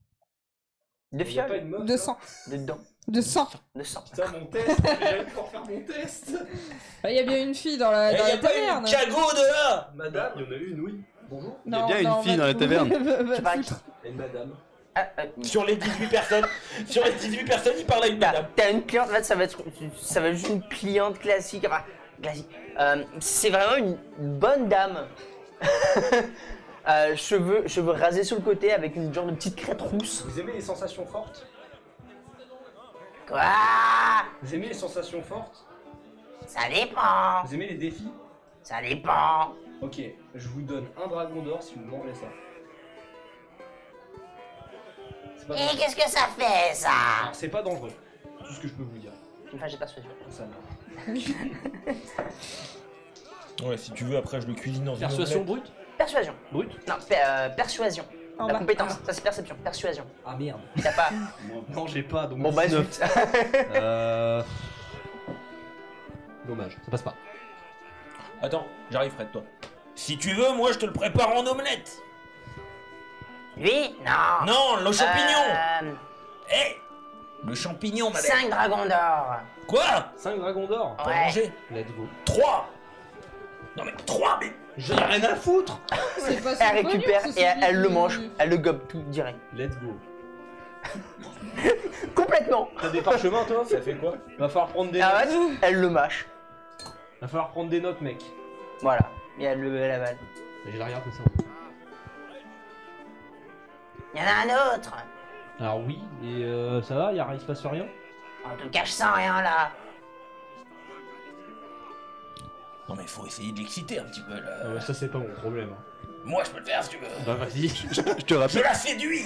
De Y a pas fioles, une meuf, De là sang. de dents, De sang. de sang. Putain, mon test, j'allais pouvoir faire mon test. Il y a bien une fille dans la, Eh, dans y a la pas taverne. une cagot de là. Madame, il y en a une, oui. Bonjour. Il y a bien une fille dans la taverne. Je sais pas qui. Et une madame. Ah, Sur les 18 personnes, il parle à une madame. t'as une cliente, en fait, ça va être juste une cliente classique. Enfin, classique. C'est vraiment une bonne dame. Cheveux rasés sur le côté avec une genre de petite crête rousse. Vous aimez les sensations fortes? Quoi? Vous aimez les sensations fortes? Ça dépend. Vous aimez les défis? Ça dépend. Ok, je vous donne un dragon d'or si vous mangez ça. C'est pas, Et qu'est-ce que ça fait, ça? c'est pas dangereux. C'est tout ce que je peux vous dire. Enfin, j'ai persuasion. Ça marche. Ouais, si tu veux, après je le cuisine dans une Persuasion omelette. brute? Persuasion. Brute? Non, persuasion. En La bas. compétence, ça c'est perception. Persuasion. Ah merde. T'as pas. Non, j'ai pas, donc Bon bah 19. zut. Dommage, ça passe pas. Attends, j'arrive près de toi. Si tu veux, moi je te le prépare en omelette. Lui? Non. Non, le champignon. Eh, le champignon, madame. 5 dragons d'or. Quoi? 5 dragons d'or. T'as Ouais. mangé? Let's go. 3. Non mais 3, mais... J'en ai rien à foutre. C'est pas Elle son récupère pognon, et elle le mange. Elle le gobe tout direct. Let's go. Complètement. T'as des parchemins toi? Ça fait quoi? Va falloir prendre des Ah notes. ouais, elle le mâche. Va falloir prendre des notes, mec. Voilà. Et elle avale. Je la regarde comme ça. Il y en a un autre. Alors oui, et ça va, il se passe rien? En tout cas, je sens rien là. Non mais faut essayer de l'exciter un petit peu là. Ça c'est pas mon problème. Moi je peux le faire si tu veux. Bah vas-y. Je te Je rappelle. la séduis.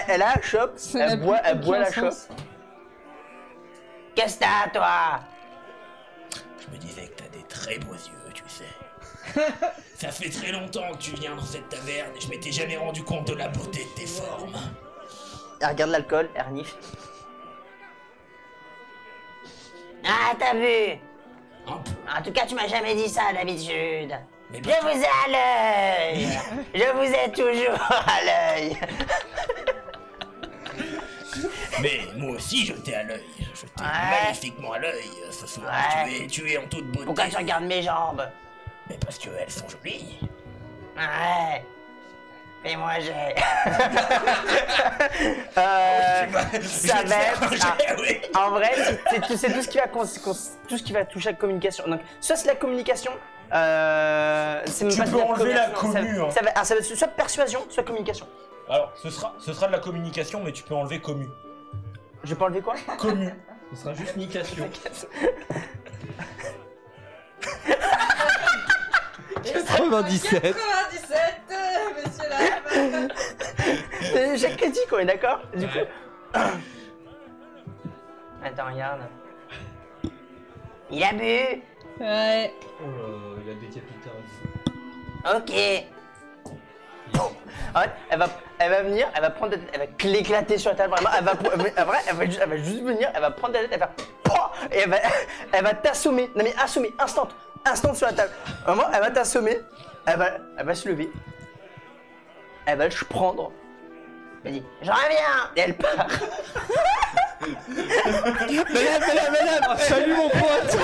Elle a la chope. Ça n'a Elle plus boit aucun la chope. sens. Qu'est-ce que t'as, toi? Je me disais que t'as des très beaux yeux, tu sais. Ça fait très longtemps que tu viens dans cette taverne et je m'étais jamais rendu compte de la beauté de tes formes. Elle regarde l'alcool, elle renifle. Ah, t'as vu? Un peu. En tout cas, tu m'as jamais dit ça d'habitude. Mais Je vous ai à l'œil. Je vous ai toujours à l'œil. Mais moi aussi je t'ai à l'œil. Je t'ai Ouais. magnifiquement à l'œil ce soir. Ouais. Tu es en toute beauté. Pourquoi tu regardes mes jambes? Mais parce qu'elles sont jolies. Ouais. Fais-moi j'ai. Ça va être. oui. En vrai, c'est tout ce qui va tout ce qui va toucher à la communication. Donc, soit c'est la communication. C'est même Tu pas peux de la enlever la commerce, non, commu, hein. ça va être soit persuasion, soit communication. Alors, ce sera de la communication, mais tu peux enlever commu. Je peux enlever quoi? Commu. Ce sera juste nication. 97. 97, messieurs dames. C'est l'échec critique, on est d'accord? Du coup. Attends, regarde. Il a bu. Ouais. Oh là, il a décapité un. Ok. En fait, elle va venir, elle va prendre ta tête, elle va l'éclater sur la table, vraiment, elle va juste venir, elle va prendre ta tête, elle va pouah, et elle va t'assommer, non mais assommer, instant sur la table. Vraiment, elle va t'assommer, elle va se lever, elle va le prendre, elle dit j'en reviens, et elle part. Madame, salut mon pote.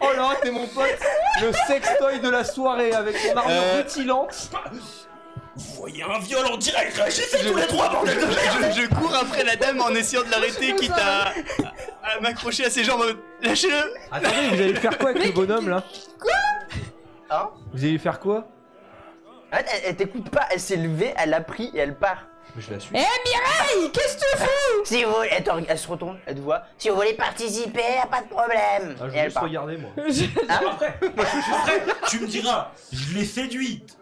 Oh là, t'es mon pote. Le sextoy de la soirée avec son armure rutilante. Vous voyez un viol en direct, réagissez tous les trois, bordel de merde. Je cours après la dame en essayant de l'arrêter, quitte à m'accrocher à ses jambes en mode lâchez-le. Attendez, vous allez faire quoi avec le bonhomme là? Hein? Vous allez faire quoi? En fait, elle t'écoute pas, elle s'est levée, elle l'a pris et elle part. Je la suis. Eh Mireille, qu'est-ce que tu fous? Si vous voulez, elle se retourne, elle te voit. Si vous voulez participer, y a pas de problème. Ah, je et vais elle juste part. regarder moi. Après, tu me diras, je l'ai séduite.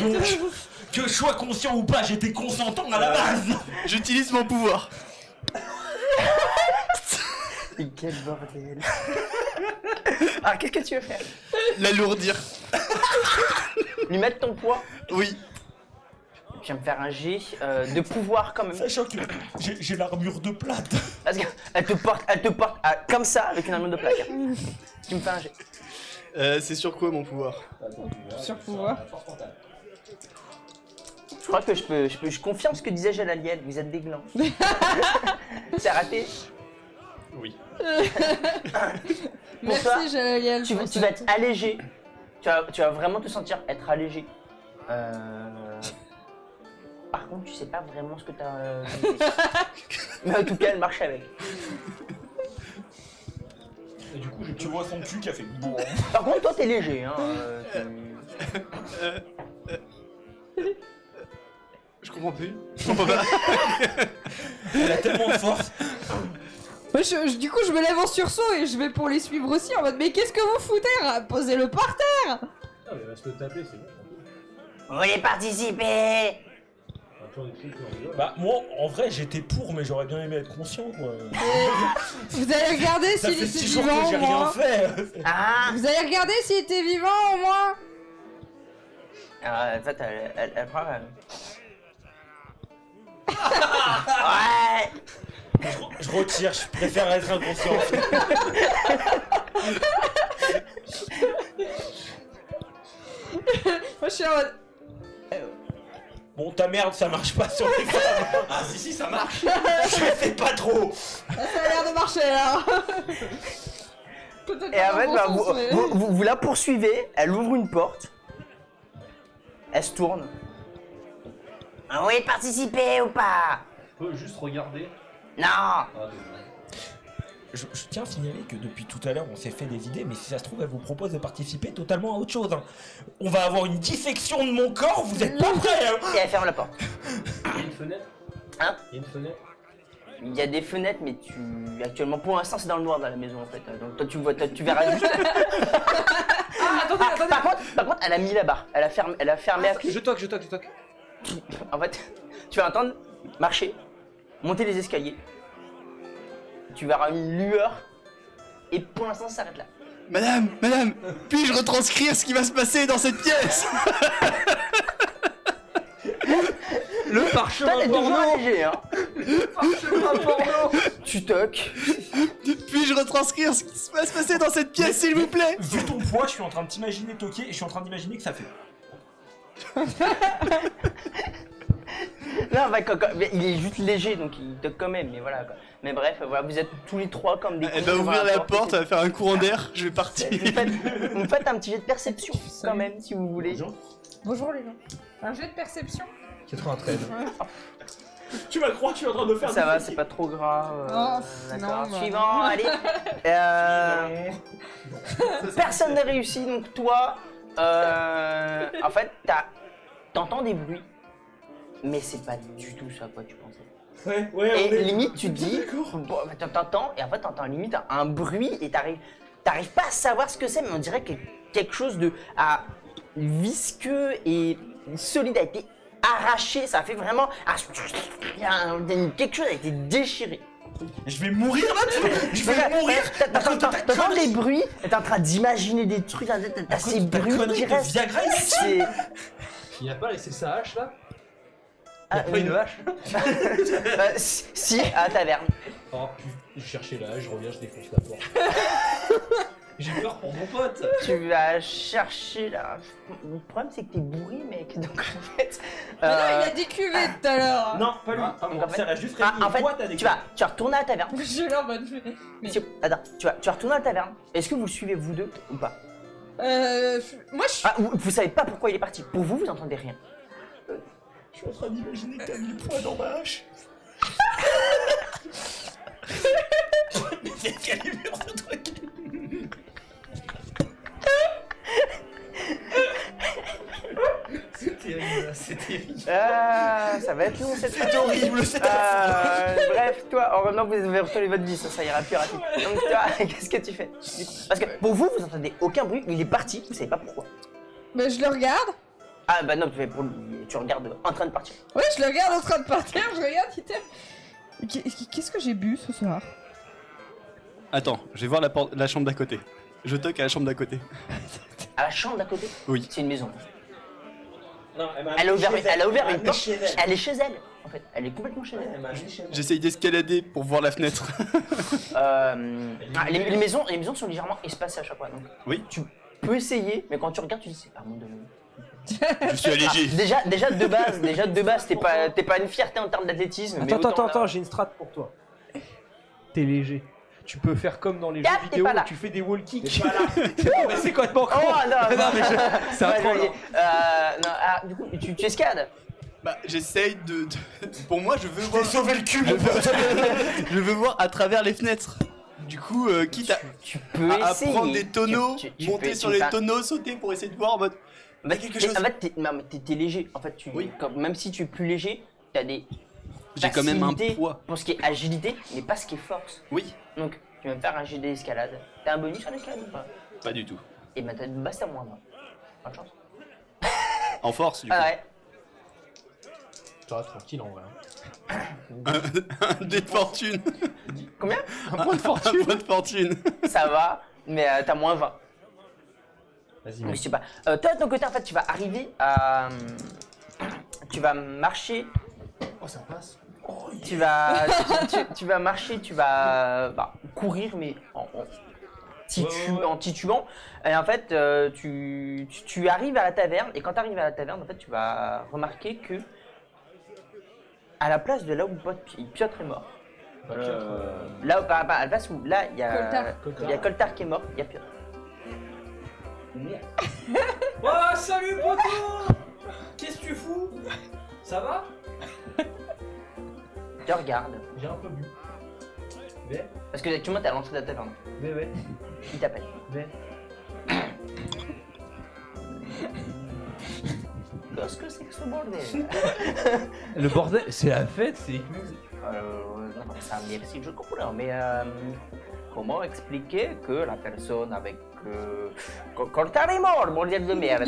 Donc, que je sois conscient ou pas, j'étais consentant à la base. J'utilise mon pouvoir. Et quel bordel. Alors qu'est-ce que tu veux faire? L'alourdir. Lui mettre ton poids? Oui. Je viens me faire un jet de pouvoir quand même. Sachant que j'ai l'armure de plate. Parce qu'elle te porte comme ça avec une armure de plaque. Tu me fais un jet. C'est sur quoi mon pouvoir? Sur pouvoir. Je crois que je confirme ce que disait Jalaliel, vous êtes des glands. C'est raté. Oui. Pour toi, Merci Jalaliel. tu vas être allégé. Tu vas vraiment te sentir être allégé. Par contre, tu sais pas vraiment ce que t'as. Mais en tout cas, elle marche avec. Et du coup, tu vois son cul qui a fait bon. Par contre, toi, t'es léger. Hein, Je comprends plus. Je comprends pas. Elle a tellement de force. Moi, du coup, je me lève en sursaut et je vais pour les suivre aussi en mode mais qu'est-ce que vous foutez? Posez-le par terre. Ah, mais reste le taper, c'est bon. Vous voulez participer? Bah, moi, en vrai, j'étais pour, mais j'aurais bien aimé être conscient, quoi. Vous allez regarder Ça s'il fait était 6 jours vivant que au j'ai rien moins. fait. Ah, Vous allez regarder s'il était vivant au moins. en fait, elle prend. Ouais. Je retire, je préfère être inconscient. Moi, je suis en mode. Bon, ta merde, ça marche pas sur les femmes. Ah, si, ça marche. Je sais pas trop. Ça a l'air de marcher là. Peut-être Et pas en fait, dans le bah, bon sens, mais- vous la poursuivez, elle ouvre une porte, elle se tourne. Vous voulez participer ou pas? Je peux juste regarder. Non. Ah, dommage. Je tiens à signaler que depuis tout à l'heure, on s'est fait des idées, mais si ça se trouve, elle vous propose de participer totalement à autre chose. Hein. On va avoir une dissection de mon corps, vous êtes pas prêts, hein. Et elle ferme la porte. Il y a une fenêtre? Hein? Il y a une fenêtre? Il y a des fenêtres, mais actuellement, pour l'instant, c'est dans le noir dans la maison en fait. Donc toi, tu verras juste. Attendez. Par contre, elle a mis la barre. Elle a fermé à clé. Je toque. En fait, tu vas entendre marcher, monter les escaliers. Tu verras une lueur. Et pour l'instant, ça s'arrête là. Madame, puis-je retranscrire ce qui va se passer dans cette pièce? Le Toi, parchemin t'es toujours porno. allégé, hein. Parchemin porno. Tu toques. Puis-je retranscrire ce qui va se passer dans cette pièce, s'il vous plaît? Vu ton poids, je suis en train de t'imaginer toquer et je suis en train d'imaginer que ça fait. Non, bah, mais il est juste léger, donc il toque quand même. Mais voilà. Quoi. Mais bref, voilà, vous êtes tous les trois comme des. Elle cons va devant ouvrir la porte, porte, elle va faire un courant d'air, je vais partir. Vous me faites un petit jet de perception quand même, si vous voulez. Bonjour les gens. Un jet de perception. 93. Tu vas croire que tu es en train de faire. Ça va, c'est pas trop grave. Oh, D'accord. non, bah. Suivant, allez. Personne n'a réussi, donc toi, en fait, t'entends des bruits mais c'est pas du tout ça à quoi tu pensais. Ouais, ouais, Et on est- limite, tu te dis, D'accord. bon, t'entends, et en fait, t'entends limite un bruit, et t'arrives pas à savoir ce que c'est, mais on dirait que quelque chose de visqueux et solide a été arraché, ça fait vraiment. Quelque chose a été déchiré. Je vais mourir là, je vais mourir. T'entends les bruits, t'es en train d'imaginer des trucs, t'as ces bruits qui restent. Viagra ici. C'est. Il a pas laissé sa hache là? Ah, Pas une hache? Si, à la taverne. Oh, je cherchais la hache, je reviens, je défonce la porte. J'ai peur pour mon pote. Tu vas chercher là. Le problème c'est que t'es bourré, mec. Donc en fait. Mais non, il a des cuvées tout à l'heure. Non, pas lui. donc, en fait- Ça l'a juste Ah, réveillé. en fait, Toi, t'as des tu vas retourner à la taverne. Je l'ai en mode. Mais- Attends, tu vas retourner à la taverne. Est-ce que vous le suivez vous deux ou pas? Moi, je suis. Ah, vous savez pas pourquoi il est parti. Pour vous, vous entendez rien. Je suis en train d'imaginer que t'as mis le poing dans ma hache. Mais c'est calibre ce truc. C'est terrible, c'est terrible. Ça va être long cette C'est horrible, c'est bref, toi, en maintenant vous avez retrouvé votre vie, ça ira plus rapide. Donc toi, qu'est-ce que tu fais? Parce que pour vous, vous entendez aucun bruit, il est parti, vous savez pas pourquoi. Bah, je le regarde. Ah bah non, tu regardes en train de partir. Ouais, je le regarde en train de partir, je regarde, il était. Qu'est-ce que j'ai bu ce soir? Attends, je vais voir la chambre d'à côté. Je toque à la chambre d'à côté. À la chambre d'à côté? Oui. C'est une maison. Non, Elle a ouvert une porte, chez elle. elle est chez elle, en fait. Elle est complètement chez elle. Elle m'a amené chez elle. J'essaye d'escalader pour voir la fenêtre. Les maisons sont légèrement espacées à chaque fois, donc Oui. tu peux essayer, mais quand tu regardes, tu dis c'est pas mon domaine. Je suis allégé. Déjà de base, t'es pas une fierté en termes d'athlétisme. mais autant là- Attends, j'ai une strat pour toi. T'es léger. Tu peux faire comme dans les jeux Gap, t'es vidéo pas là. où tu fais des wall kicks. Mais c'est complètement con. Oh non, Non, mais c'est un Ouais, troll. non, du coup, tu escalades. Bah, j'essaye de. Pour moi, je veux voir. Sauver le cul. Je veux voir à travers les fenêtres. Du coup, quitte Tu peux à essayer. prendre des tonneaux, Tu monter peux- sur tu les fais un- tonneaux, sauter pour essayer de voir en mode. Bah, quelque chose. En fait, t'es léger. En fait, Oui. même si tu es plus léger, t'as des. J'ai quand même un facilités poids. Pour ce qui est agilité, mais pas ce qui est force. Oui, Donc, tu vas me faire un jet d'escalade. T'as un bonus sur l'escalade ou pas? pas du tout. Et bah, t'as une base à moins 20. Pas de chance. En force, du coup. Ah ouais. Toi, tranquille en vrai. Un dé de fortune. Combien? Un point de fortune. Un point de fortune. Ça va, mais t'as moins 20. Vas-y, Mais mec. je sais pas. Toi, de ton côté, en fait, tu vas arriver à. Tu vas marcher. Oh, ça passe. Tu vas. Tu vas marcher, tu vas courir, mais en titubant. Et en fait, tu arrives à la taverne. Et quand tu arrives à la taverne, en fait, tu vas remarquer que. À la place de là où Piotr est mort. Là, à la place où. Là, il y a Coltar qui est mort, il y a Piotr. Oh, salut poto. Qu'est-ce que tu fous? Ça va? Tu regardes. J'ai un peu bu. Mais, Parce que actuellement, t'es à l'entrée de la taverne. ouais. Il t'appelle. Mais. Qu'est-ce que c'est que ce bordel? Le bordel, c'est la fête, c'est. Non, ça merci, je comprends, mais comment expliquer que la personne avec. Coltar est mort, bordel de merde!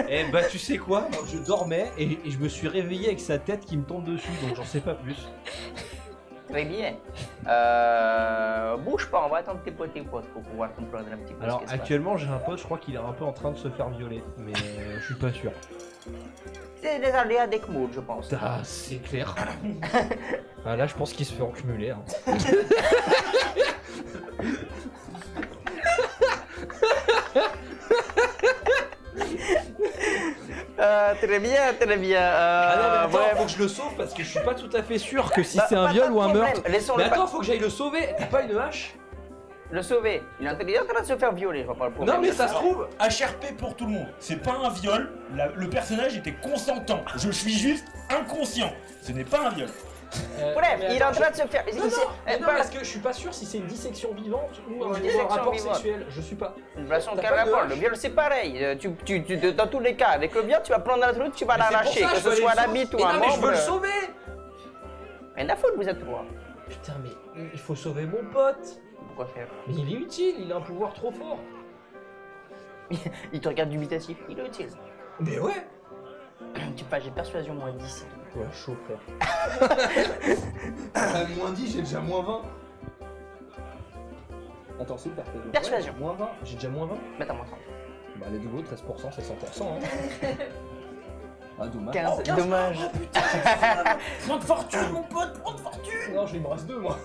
Eh bah, tu sais quoi? Je dormais et je me suis réveillé avec sa tête qui me tombe dessus, donc j'en sais pas plus. Très bien. Bouge pas, on va attendre tes potes pour pouvoir comprendre un petit peu Alors, ce qui se passe. actuellement, j'ai un pote, je crois qu'il est un peu en train de se faire violer, mais je suis pas sûr. C'est des aléas d'Ekmoud, je pense. Ah, c'est clair. Ah, là, je pense qu'ils se feront cumuler. Hein. Très bien, très bien. Ah non, mais attends, ouais. faut que je le sauve parce que je suis pas tout à fait sûr que si Bah, c'est un pas viol de ou un problème, meurtre. laissons-le Mais pas- attends, faut que j'aille le sauver. T'as pas une hache? Le sauver. Il est en train de se faire violer, je vois pas le problème. Non, mais ça se trouve. HRP pour tout le monde. C'est pas un viol. Le personnage était consentant. Je suis juste inconscient. Ce n'est pas un viol. Bref, mais il est en attends, train de se faire. Non, parce que je suis pas sûr si c'est une dissection vivante ou un dissection rapport vivante. sexuel. Je suis pas. De toute façon, T'as quel pas de rapport? hache? Le viol, c'est pareil. Dans tous les cas, avec le viol, tu vas prendre la truc, tu vas l'arracher, que ce soit la bite ou un mais je veux membre. le sauver. Rien à foutre, vous êtes trois. Putain, mais il faut sauver mon pote. Pourquoi faire? Mais il est utile, il a un pouvoir trop fort. Il te regarde dubitatif, il est utile. Mais ouais. Tu fais, j'ai persuasion moins 10. Ouais, chaud, frère. Moins 10, j'ai déjà moins 20. Attends, c'est persuasion. Persuasion. Ouais, moins 20. J'ai déjà moins 20. Mets à moins 30. Bah, les doubles, 13%, c'est 100%. Hein. Ah, dommage. 15, dommage. Prends de fortune, mon pote, prends de fortune. Non, il me reste 2, moi.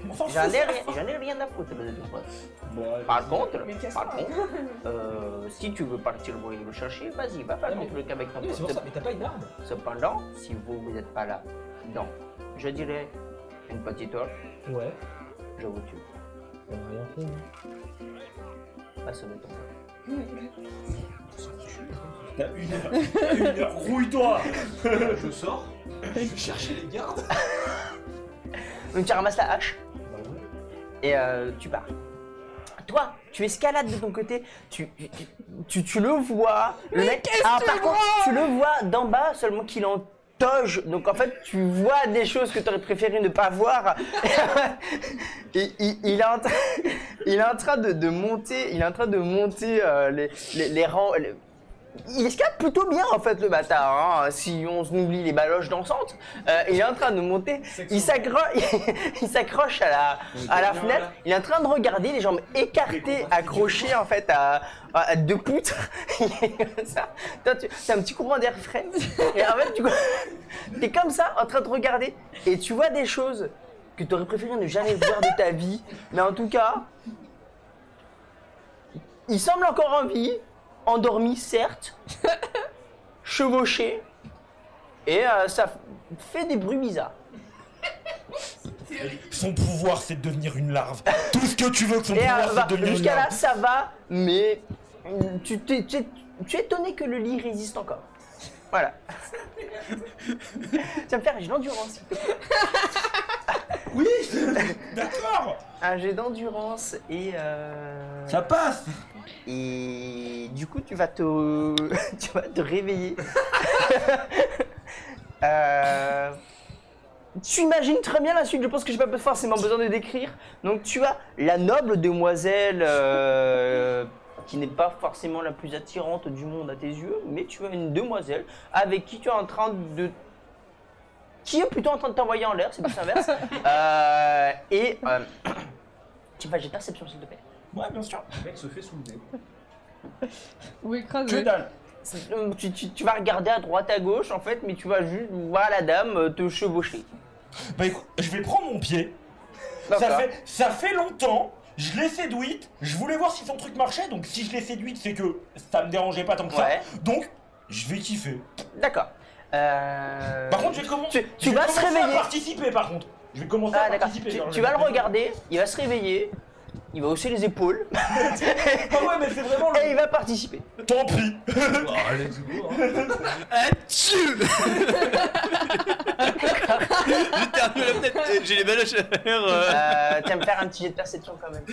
On s'en fout, J'en ai ça. rien à foutre de tout ça. Bon, ouais, Par contre, Mais qu'est-ce si tu veux partir voir le chercher, vas-y, va faire Ah, ton mais- truc avec ton Oui, c'est pour pote. ça, mais t'as pas une arme. Cependant, si vous n'êtes pas là, non, je dirais une petite heure, Ouais. je vous tue. On a rien fait, non. Pas sauver ton pote. T'as une heure, rouille-toi. Je sors, je vais chercher les gardes. Donc tu ramasses la hache Bah ouais. et tu pars. Toi, tu escalades de ton côté, tu le vois, le mec. Ah, par contre, tu le vois d'en bas, seulement qu'il est en toge. Donc en fait, tu vois des choses que tu aurais préféré ne pas voir. Et il est en train de monter, les rangs. Il escalade plutôt bien en fait le bâtard, hein, si on oublie les baloches dansantes. Il est en train de monter, il s'accroche à la fenêtre, il est en train de regarder, les jambes écartées, accrochées en fait à deux poutres. Il est comme ça. Toi, t'as un petit courant d'air frais. Et en fait, t'es comme ça en train de regarder et tu vois des choses que tu aurais préféré ne jamais voir de ta vie. Mais en tout cas, il semble encore en vie. Endormi, certes, chevauché, et ça fait des bruits bizarres. Son pouvoir, c'est de devenir une larve. Tout ce que tu veux que son Et pouvoir, c'est de devenir une jusqu'à là, larve. ça va, mais tu es étonné que le lit résiste encore. Voilà. Tu vas me faire un jet d'endurance, s'il te plaît. Oui, d'accord. Un jet d'endurance et... Ça passe. Et du coup, tu vas te réveiller. Tu imagines très bien la suite, je pense que j'ai pas forcément besoin de décrire. Donc tu as la noble demoiselle qui n'est pas forcément la plus attirante du monde à tes yeux, mais tu as une demoiselle avec qui tu es en train de... qui est plutôt en train de t'envoyer en l'air, c'est plus l'inverse. Tu vas j'ai perception s'il te plaît. Ouais, bien sûr. Le mec se fait soulever. Ou Que écraser. dalle. Tu vas regarder à droite à gauche en fait, mais tu vas juste voir la dame te chevaucher. Bah écoute, je vais prendre mon pied. D'accord. Ça fait longtemps, je l'ai séduite, je voulais voir si son truc marchait, donc si je l'ai séduite, c'est que ça me dérangeait pas tant que ça. Ouais. Donc, je vais kiffer. D'accord. Par contre, je vais commencer. Tu je vais vas se commencer réveiller. à participer par contre. Je vais commencer Ah à d'accord. participer. genre, Tu je vas vais- le regarder, il va se réveiller, il va hausser les épaules Ah ouais, mais c'est vraiment et il va participer. Tant pis. Oh, let's go, hein. J'éternue la tête, j'ai les baloches à l'air. Tu vas me faire un petit jet de perception quand même.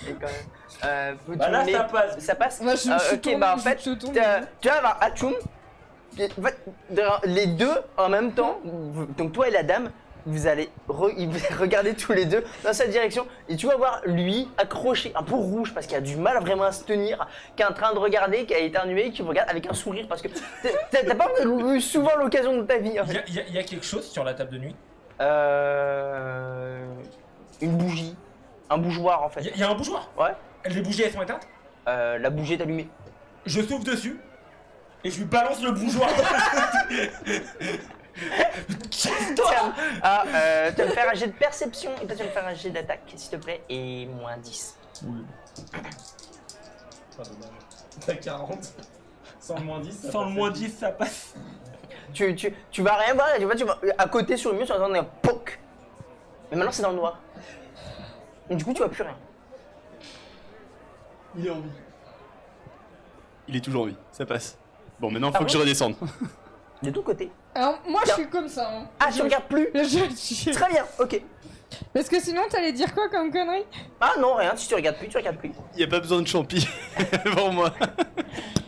Et quand même. Bah là, mais- ça passe. Ça passe. Moi, je suis Ok, tournée, bah en je fait, suis tournée. tu vas avoir Atchoum. En fait, les deux en même temps, donc toi et la dame, vous allez regarder tous les deux dans cette direction et tu vas voir lui accroché, un peu rouge parce qu'il a du mal vraiment à se tenir, qui est en train de regarder, qui a éternué, qui regarde avec un sourire parce que t'as pas eu souvent l'occasion de ta vie en fait. Il y a quelque chose sur la table de nuit. Une bougie, un bougeoir en fait. Il y a un bougeoir. Ouais. Les bougies, elles sont éteintes. La bougie est allumée. Je souffle dessus et je lui balance le bougeoir. Tiens, tu vas me faire un jet de perception et toi tu vas me faire un jet d'attaque s'il te plaît et moins 10. Pas dommage. T'as 40. Sans le moins 10. ça Sans le passe moins à 10, ça passe. Tu vas rien voir, tu vas à côté sur le mur, tu vas entendre un poc. Mais maintenant c'est dans le noir. Et du coup tu vois plus rien. Il est en vie. Il est toujours en vie, ça passe. Bon, maintenant Ah faut que je oui. redescende. De tous côtés, Alors, moi, je Tiens. suis comme ça. Hein. Ah, tu regardes plus Je- Très bien, ok. Parce que sinon, t'allais dire quoi comme connerie? Ah non, rien, si tu regardes plus, tu regardes plus. Y a pas besoin de champi pour moi.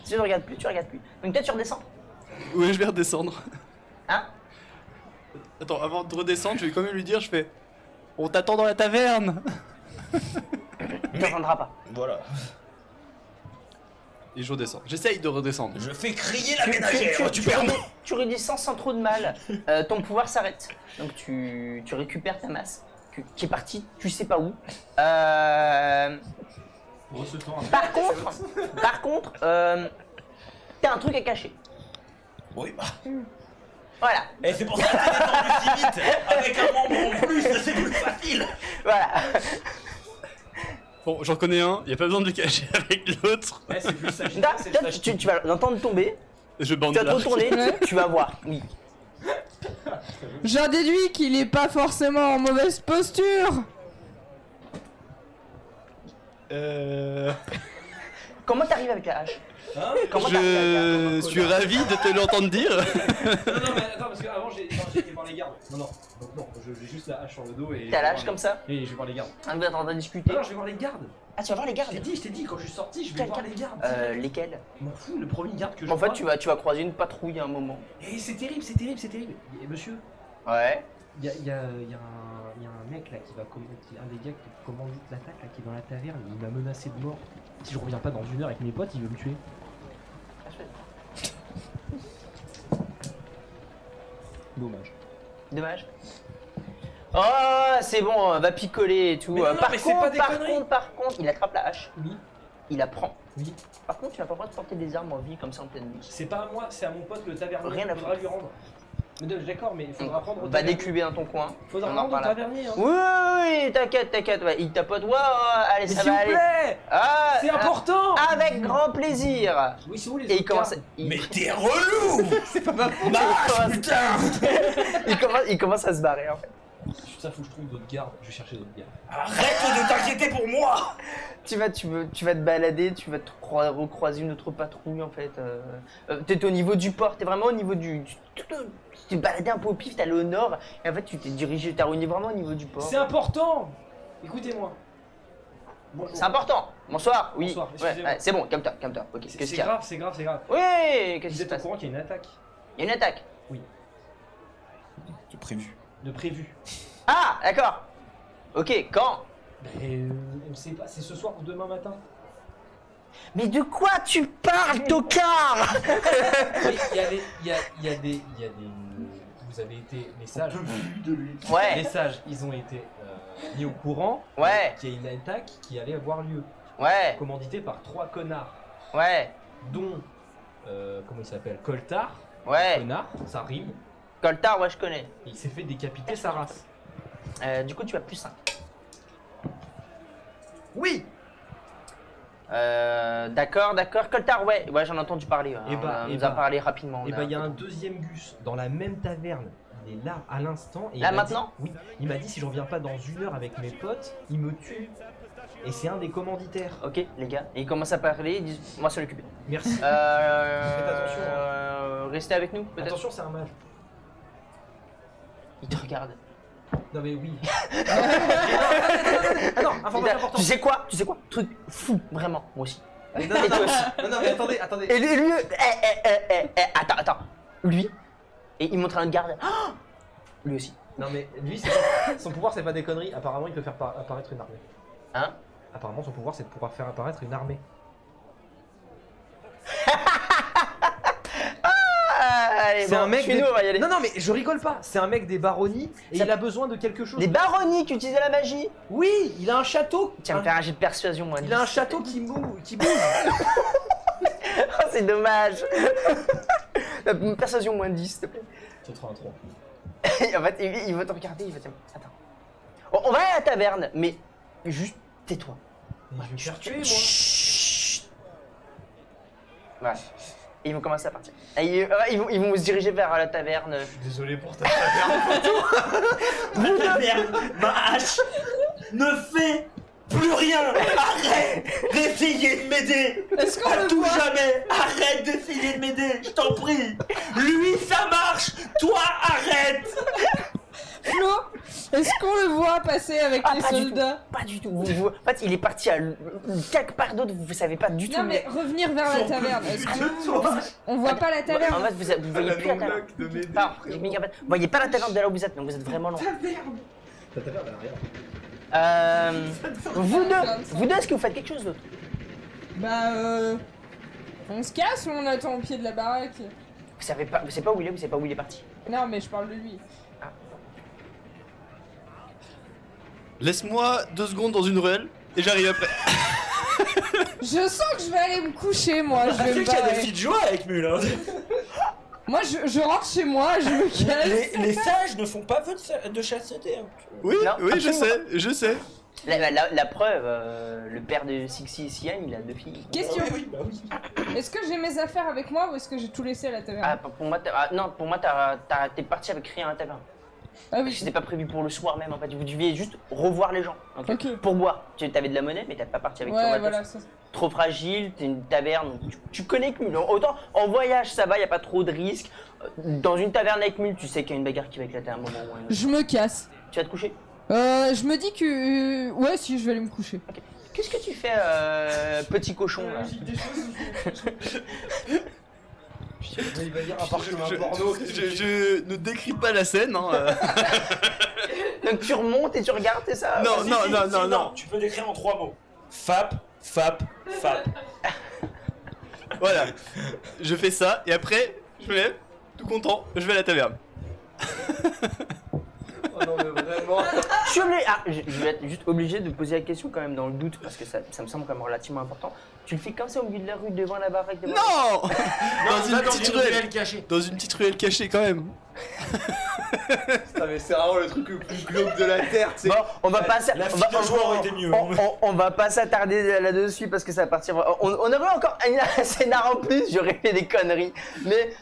Si tu regardes plus, tu regardes plus. Donc peut-être tu redescends. Ouais, je vais redescendre. Hein? Attends, avant de redescendre, je vais quand même lui dire, je fais... On t'attend dans la taverne. Tu ne reviendras pas. Voilà. Et je redescends. J'essaye de redescendre. Je fais crier la ménagère, tu perds. Tu redescends sans trop de mal. Ton pouvoir s'arrête. Donc tu récupères ta masse qui est partie, tu sais pas où. Par contre, t'as un truc à cacher. Oui, bah. Voilà, Et c'est pour ça que t'es descendu si vite. Avec un membre en plus, c'est plus facile. voilà. Bon, j'en connais un, y a pas besoin de le cacher avec l'autre. Ouais, c'est plus ça. Là, tu vas l'entendre tomber, Je bande tu vas te là. retourner, tu vas voir. Oui. J'en déduis qu'il est pas forcément en mauvaise posture. Comment t'arrives avec la hache? Hein? Comment t'arrives avec la hache? Je suis ravi de te l'entendre dire. Non, mais attends, parce qu'avant j'ai été voir les gardes. Non, donc non, j'ai juste la hache sur le dos et. T'as la hache comme ça? Et je vais voir les gardes. On est en train de discuter. Non, je vais voir les gardes. Ah, tu vas voir les gardes? Je t'ai dit, quand je suis sorti, je vais Quel voir garde? les gardes. Lesquels? Je m'en fous, le premier garde que je En fait, vois. tu vas croiser une patrouille à un moment. Et c'est terrible. Et monsieur, Ouais. il y a un mec là qui va un des gars qui commande l'attaque là qui est dans la taverne, il m'a menacé de mort. Si je reviens pas dans une heure avec mes potes, il veut me tuer. Dommage. Oh, c'est bon, va picoler et tout. Mais non, mais c'est pas des conneries. Par contre, il attrape la hache, Oui. il la prend. Oui. Par contre, tu n'as pas le droit de porter des armes en vie comme ça en pleine nuit. C'est pas à moi, c'est à mon pote le tavernier. Rien à Il faudra lui rendre. Mais d'accord, mais il faudra prendre au Va tavernier. décuber dans ton coin. Faudra On en rendre au reparle après. tavernier. Hein. Oui, t'inquiète, ouais. Il tapote. Ouais, allez, Mais ça s'il va vous aller. plaît, Ah, c'est important. Avec grand plaisir. Oui, c'est où les Et il autres commence. gardes Mais t'es relou. C'est pas ma faute. Marche, putain. il commence à se barrer en fait. Putain, faut que je trouve d'autres gardes. Je vais chercher d'autres gardes. Arrête de t'inquiéter pour moi. Tu vas te balader, tu vas te recroiser une autre patrouille en fait. T'es au niveau du port, t'es vraiment au niveau du tu t'es baladé un peu au pif, t'es allé au nord et en fait tu t'es dirigé, t'es revenu vraiment au niveau du port. C'est important. Écoutez-moi. Bonjour. C'est important. Bonsoir, oui. Bonsoir, Ouais, excusez-moi. ouais, c'est bon, calme-toi. Ok, qu'est-ce qu'il y a? C'est grave. Oui, qu'est-ce qui Vous se êtes au passe? courant qu'il y a une attaque Il y a une attaque. C'est prévu. de prévu. Ah, d'accord. Ok, quand? On sait pas, c'est ce soir ou demain matin. Mais de quoi tu parles, tocard? Mais il y a des. Vous avez été messages. Ouais, Messages, ils ont été mis au courant ouais, qu'il y a une attaque qui allait avoir lieu. ouais, Commanditée par 3 connards, ouais, dont. Comment il s'appelle? Coltard. ouais. Connard, ça rime. Coltard, ouais, je connais. Et il s'est fait décapiter sa race. Du coup, tu as plus 5. Oui. D'accord. Coltard, ouais, j'en ai entendu parler. Eh bah, on nous a parlé rapidement. Et bah, il y a un deuxième Gus dans la même taverne. Il est là à l'instant. Et Là, il m'a maintenant dit- Oui. Il m'a dit si je reviens pas dans une heure avec mes potes, il me tue. Et c'est un des commanditaires. Ok, les gars. Et ils commencent à parler, ils disent, moi, s'en occuper. Merci. attention, Restez avec nous, peut-être. Attention, c'est un mage. Il te regarde. Non mais oui. Ah non, information importante. Tu sais quoi? Truc fou, vraiment, moi aussi. Non, Et toi aussi. non, mais attendez. Et lui, attends. Lui, et il montre à un garde. Ah, lui aussi. Non mais lui, son pouvoir c'est pas des conneries. Apparemment, il peut faire apparaître une armée. Hein? Apparemment, son pouvoir c'est de pouvoir faire apparaître une armée. Allez, C'est bon, un mec. suis-nous, on va y aller. Non, mais je rigole pas. C'est un mec des baronnies et Ça- il a besoin de quelque chose. Des baronnies qui utilisent la magie. Oui, il a un château. Tiens, me faire un jet de persuasion, moi. Il a un château qui bouge. Oh, c'est dommage. Persuasion moins 10, s'il te plaît. 83. En fait, il va te regarder, il va te dire, attends. On va à la taverne, mais juste tais-toi. Mais je vais me faire tuer, moi. Chut. Voilà. Et ils vont commencer à partir. Et ils vont se diriger vers la taverne. Désolé pour ta Ma taverne, ma hache ne fait Plus rien. Arrête d'essayer de m'aider. Est-ce qu'on À le tout voit? jamais. Arrête d'essayer de m'aider, je t'en prie. Lui, ça marche. Toi, arrête. Flo, est-ce qu'on le voit passer avec les pas du soldats? Pas du tout. En fait, il est parti à quelque part d'autre, vous savez pas du tout. Non mais revenir vers la taverne. Est-ce on voit pas la En taverne? fait, vous voyez plus la taverne. Pardon, j'explique, en fait, vous voyez pas la taverne de là où vous êtes, donc vous êtes vraiment loin. Ta taverne, elle a rien. Vous deux, est-ce que vous faites quelque chose d'autre? Bah on se casse ou on attend au pied de la baraque? Vous savez pas où il est, vous savez pas où il est parti. Non mais je parle de lui. Laisse-moi 2 secondes dans une ruelle et j'arrive après. Je sens que je vais aller me coucher moi, je Ah, vais c'est me qu'il y a des barrer. filles de joie avec Mule. Hein. Moi je rentre chez moi, je me casse. Les sages ne font pas vœu de chasteté. Hein. Oui, Non, oui, absolument. je sais. La preuve, le père de Sixi et Sian, il a 2 filles. Question, Oui, bah oui. est-ce que j'ai mes affaires avec moi ou est-ce que j'ai tout laissé à la taverne? Ah, pour moi, t'es parti avec rien à la taverne. Ah oui. C'était pas prévu pour le soir même, en fait. Vous deviez juste revoir les gens. Ok. Pour boire. Tu avais de la monnaie, mais t'es pas parti avec ton Ouais matos. voilà, ça. Trop fragile, t'es une taverne, donc tu connais que Mule. Autant en voyage, ça va, y a pas trop de risques. Dans une taverne avec Mule, tu sais qu'il y a une bagarre qui va éclater à un moment ou à un autre. Je me casse. Tu vas te coucher? Je me dis que... Ouais si, je vais aller me coucher. Qu'est-ce que tu fais, petit cochon, là? Il va dire, à part que je fais un porno. Je ne décris pas la scène. Hein. Donc tu remontes et tu regardes, c'est ça? Non, Si, non, si, non, si, non, non. Tu peux décrire en 3 mots. Fap, fap, fap. Voilà. Je fais ça et après, je me lève, tout content, je vais à la taverne. Oh non, mais vraiment. Je suis obligé. Ah, je vais être juste obligé de poser la question quand même dans le doute parce que ça me semble quand même relativement important. Tu le fais comme ça au milieu de la rue devant la baraque devant Non. Non, Dans une petite ruelle. cachée. Dans une petite ruelle cachée quand même. Putain, mais c'est vraiment le truc le plus glauque de la terre, tu sais. Bon, on va pas La fille de joueur aurait été mieux. on va pas s'attarder là-dessus parce que ça va partir. On aurait encore un scénar en plus, j'aurais fait des conneries. Mais.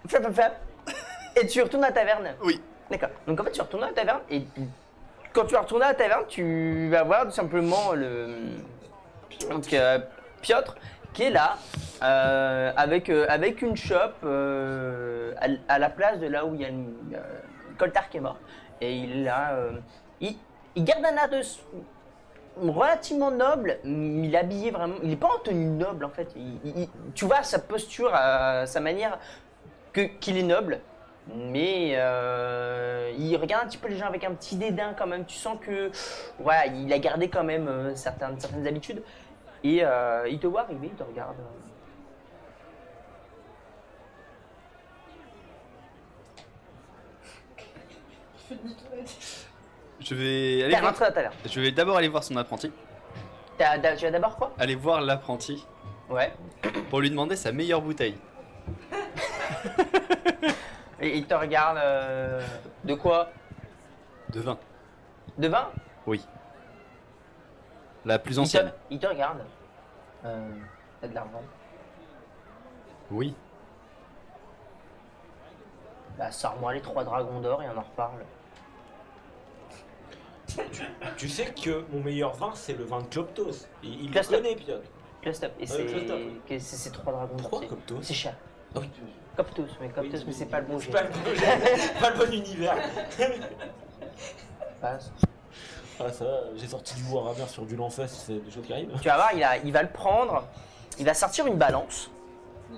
Flap. Et tu retournes à la taverne. Oui. D'accord. Donc en fait, tu retournes à la taverne et quand tu vas retourner à la taverne, tu vas voir tout simplement donc, Piotr qui est là avec une chope à la place de là où il y a Coltar qui est mort. Et il est là. Il garde un air relativement noble, mais il est habillé vraiment. Il n'est pas en tenue noble en fait. Tu vois sa posture, sa manière qu'il est noble. Mais il regarde un petit peu les gens avec un petit dédain quand même. Tu sens que voilà, il a gardé quand même certaines habitudes. Et il te voit arriver, il te regarde. Je vais aller T'es voir. rentré à la taverne. Je vais d'abord aller voir son apprenti. Tu vas d'abord quoi? Aller voir l'apprenti Ouais. pour lui demander sa meilleure bouteille. Et il te regarde de quoi? De vin. De vin? Oui. La plus ancienne. Il te regarde. T'as de l'argent? Oui. Bah sors-moi les 3 dragons d'or et on en reparle. Tu sais que mon meilleur vin, c'est le vin de Cloptos. Il le Classe connaît, Piotr. Clustop. Et c'est 3 dragons d'or. Pourquoi Cloptos? C'est cher. Oui. Coptos, mais c'est pas le bon C'est jeu. pas le bon, pas le bon univers. Passe. Ah, ça va, j'ai sorti du Warhammer sur du Lanfest, c'est des choses qui arrivent. Tu vas voir, il va le prendre, il va sortir une balance,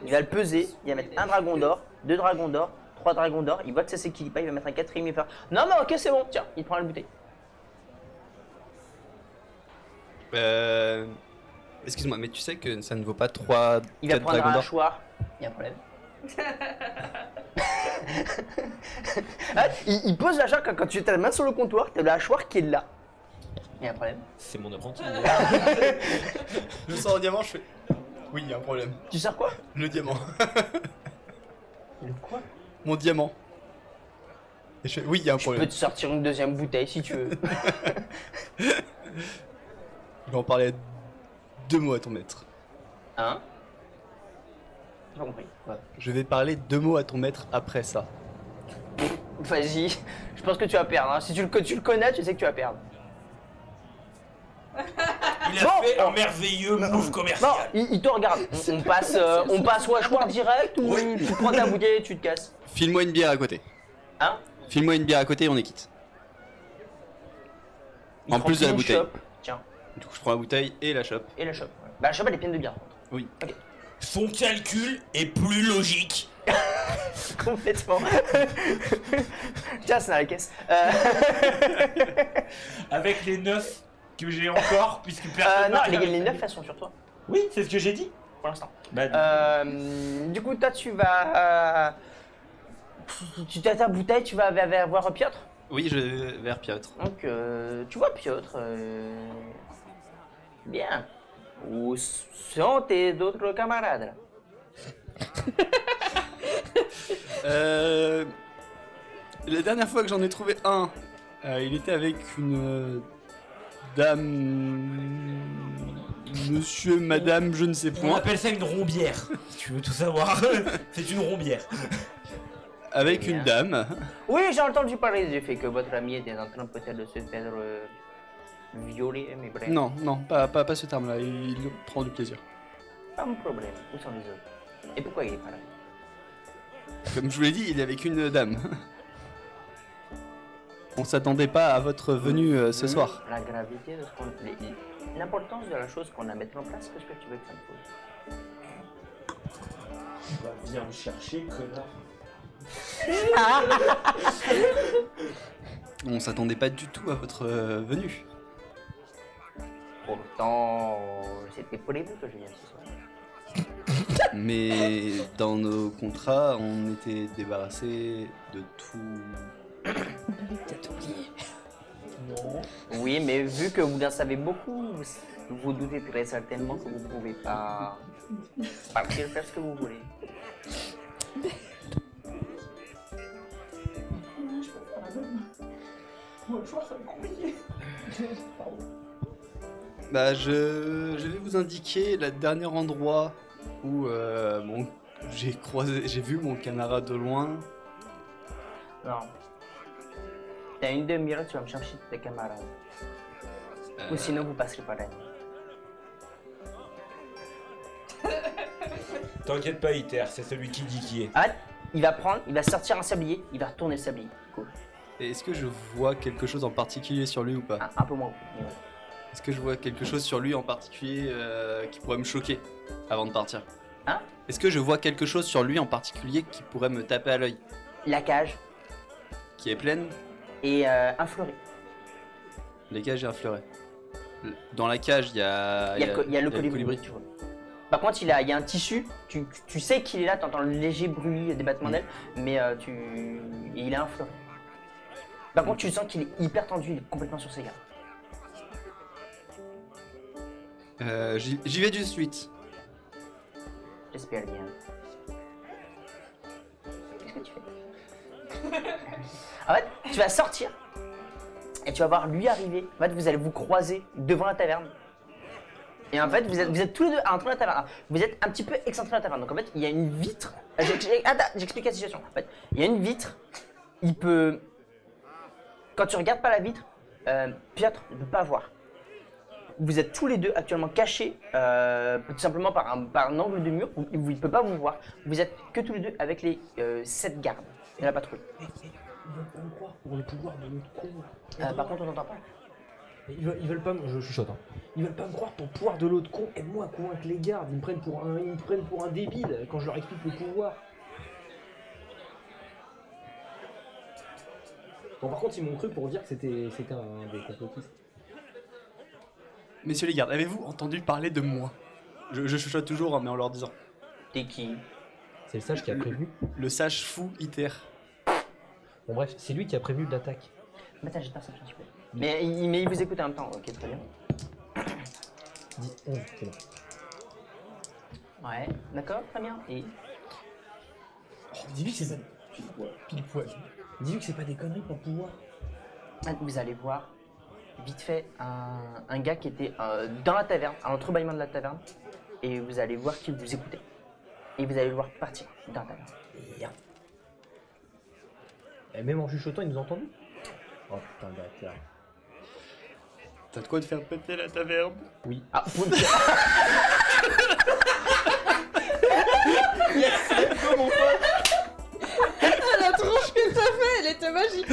il va le peser, il va mettre 1 dragon d'or, 2 dragons d'or, 3 dragons d'or, il voit que ça s'équilibre pas, il va mettre un 4ème, il va faire non mais ok c'est bon, tiens, il prend la bouteille. Excuse-moi, mais tu sais que ça ne vaut pas 3 Il va 4 prendre dragons un d'or. hachoir, il y a un problème. Ah, il pose la hachoir quand tu as la main sur le comptoir, t'as le hachoir qui est là. Il y a un problème. C'est mon apprenti. Je sors le diamant, je fais. Oui, il y a un problème. Tu sors quoi? Le diamant. Le quoi? Mon diamant. Et je fais. Oui, il y a un Je peux problème. te sortir une 2ème bouteille si tu veux. Je vais en parler 2 mots à ton maître. Hein? J'ai pas compris. Ouais. Je vais parler 2 mots à ton maître après ça. Vas-y, je pense que tu vas perdre. Hein. Si tu le connais, tu sais que tu vas perdre. Il a Bon, fait un merveilleux move Non, commercial. il te regarde. On passe au hachoir direct ou tu prends ta bouteille et tu te casses? File-moi une bière à côté. Hein? File-moi une bière à côté et on est quitte. Il En te plus de la remplit une bouteille. chope. Tiens, Du coup, je prends la bouteille et la chope. et la chope. Ouais. Bah, la chope, elle est pleine de bière. Oui. Son calcul est plus logique. Complètement. Tiens, c'est dans la caisse. Avec les 9 que j'ai encore, puisque personne. Non, n'a- les 9 elles sont sur toi Oui, c'est ce que j'ai dit. pour l'instant. Bah, Du coup, toi, tu vas. Tu as ta bouteille, tu vas voir Piotr. Oui, je vais vers Piotr. Donc, tu vois Piotr. Bien. Où sont tes d'autres camarades là? La dernière fois que j'en ai trouvé un, il était avec une dame. Monsieur, madame, je ne sais on point. appelle ça une rombière. Si tu veux tout savoir, c'est une rombière. Avec Bien. une dame. Oui, j'ai entendu parler du fait que votre ami était en train peut-être de se faire violer, mais bref. Non, non, pas ce terme-là. Il prend du plaisir. Pas mon problème. Où sont les autres? Et pourquoi il est pas là? Comme je vous l'ai dit, il est avec une dame. On s'attendait pas à votre venue ce soir. La gravité de ce qu'on. L'importance de la chose qu'on a mettre en place, qu'est-ce que tu veux que ça me pose? Bah, viens me chercher, connard. On s'attendait pas du tout à votre venue. Pourtant, c'était pour les deux que je viens ce soir. Mais dans nos contrats, on était débarrassé de tout. Non. Oui, mais vu que vous en savez beaucoup, vous doutez très certainement que vous pouvez pas partir faire ce que vous voulez. Bah, je vais vous indiquer le dernier endroit où j'ai vu mon camarade de loin. Non. T'as une demi-heure, tu vas me chercher tes camarades. Ou sinon, vous passerez par là. T'inquiète pas, Iter, c'est celui qui dit qui est. Ah, il va sortir un sablier, il va retourner le sablier. Cool. Et est-ce que je vois quelque chose en particulier sur lui ou pas? Un peu moins. Mais ouais. Est-ce que je vois quelque chose sur lui en particulier qui pourrait me choquer avant de partir? Hein? Est-ce que je vois quelque chose sur lui en particulier qui pourrait me taper à l'œil? La cage Qui est pleine? et un fleuret. Les cages et un fleuret. Dans la cage, il y a, Il y a le colibri. Tu vois. Par contre, il y a un tissu, tu sais qu'il est là, tu entends le léger bruit des battements d'ailes, mais il a un fleuret. Par contre, tu sens qu'il est hyper tendu, il est complètement sur ses gardes. J'y vais de suite. J'espère bien. Qu'est-ce que tu fais? En fait, tu vas sortir et tu vas voir lui arriver. En fait, vous allez vous croiser devant la taverne. Et en fait, vous êtes tous les deux à l'entrée de la taverne. Vous êtes un petit peu excentré de la taverne. Donc en fait, il y a une vitre. J'explique la situation. En fait, il y a une vitre. Il peut. Quand tu regardes pas la vitre, Piotr ne peut pas voir. Vous êtes tous les deux actuellement cachés, tout simplement par un angle de mur où il ne peut pas vous voir. Vous êtes que tous les deux avec les 7 gardes et la patrouille. Ils veulent pas me croire pour le pouvoir de l'autre con. Par contre, on n'entend pas. Ils veulent pas me... Je chuchote, hein. Ils veulent pas me croire pour le pouvoir de l'autre con. Aide-moi à convaincre les gardes. Ils me prennent pour un débile quand je leur explique le pouvoir. Bon, par contre, ils m'ont cru pour dire que c'était un des complotistes. Messieurs les gardes, avez-vous entendu parler de moi? Je chuchote toujours, hein, mais en leur disant. T'es qui? C'est le sage qui a prévenu. Le sage fou Iter. Bon, bref, c'est lui qui a prévenu l'attaque. Attends, j'ai perception, s'il vous plaît. Mais il vous écoute en même temps, ok, très bien. 10, 11, c'est bon. Ouais, d'accord, très bien. Et Dis-lui que c'est pas... Pile poil. Dis-lui que c'est pas des conneries pour le pouvoir. vous allez voir, vite fait, un gars qui était dans la taverne, à l'entrebâillement de la taverne, et vous allez voir qu'il vous écoutait. Et vous allez le voir partir dans la taverne. Merde. Et même en chuchotant, ils nous ont entendus. Oh putain, bâtard. T'as de quoi te faire péter la taverne? Oui. Ah, La tronche que t'as fait, elle était magique.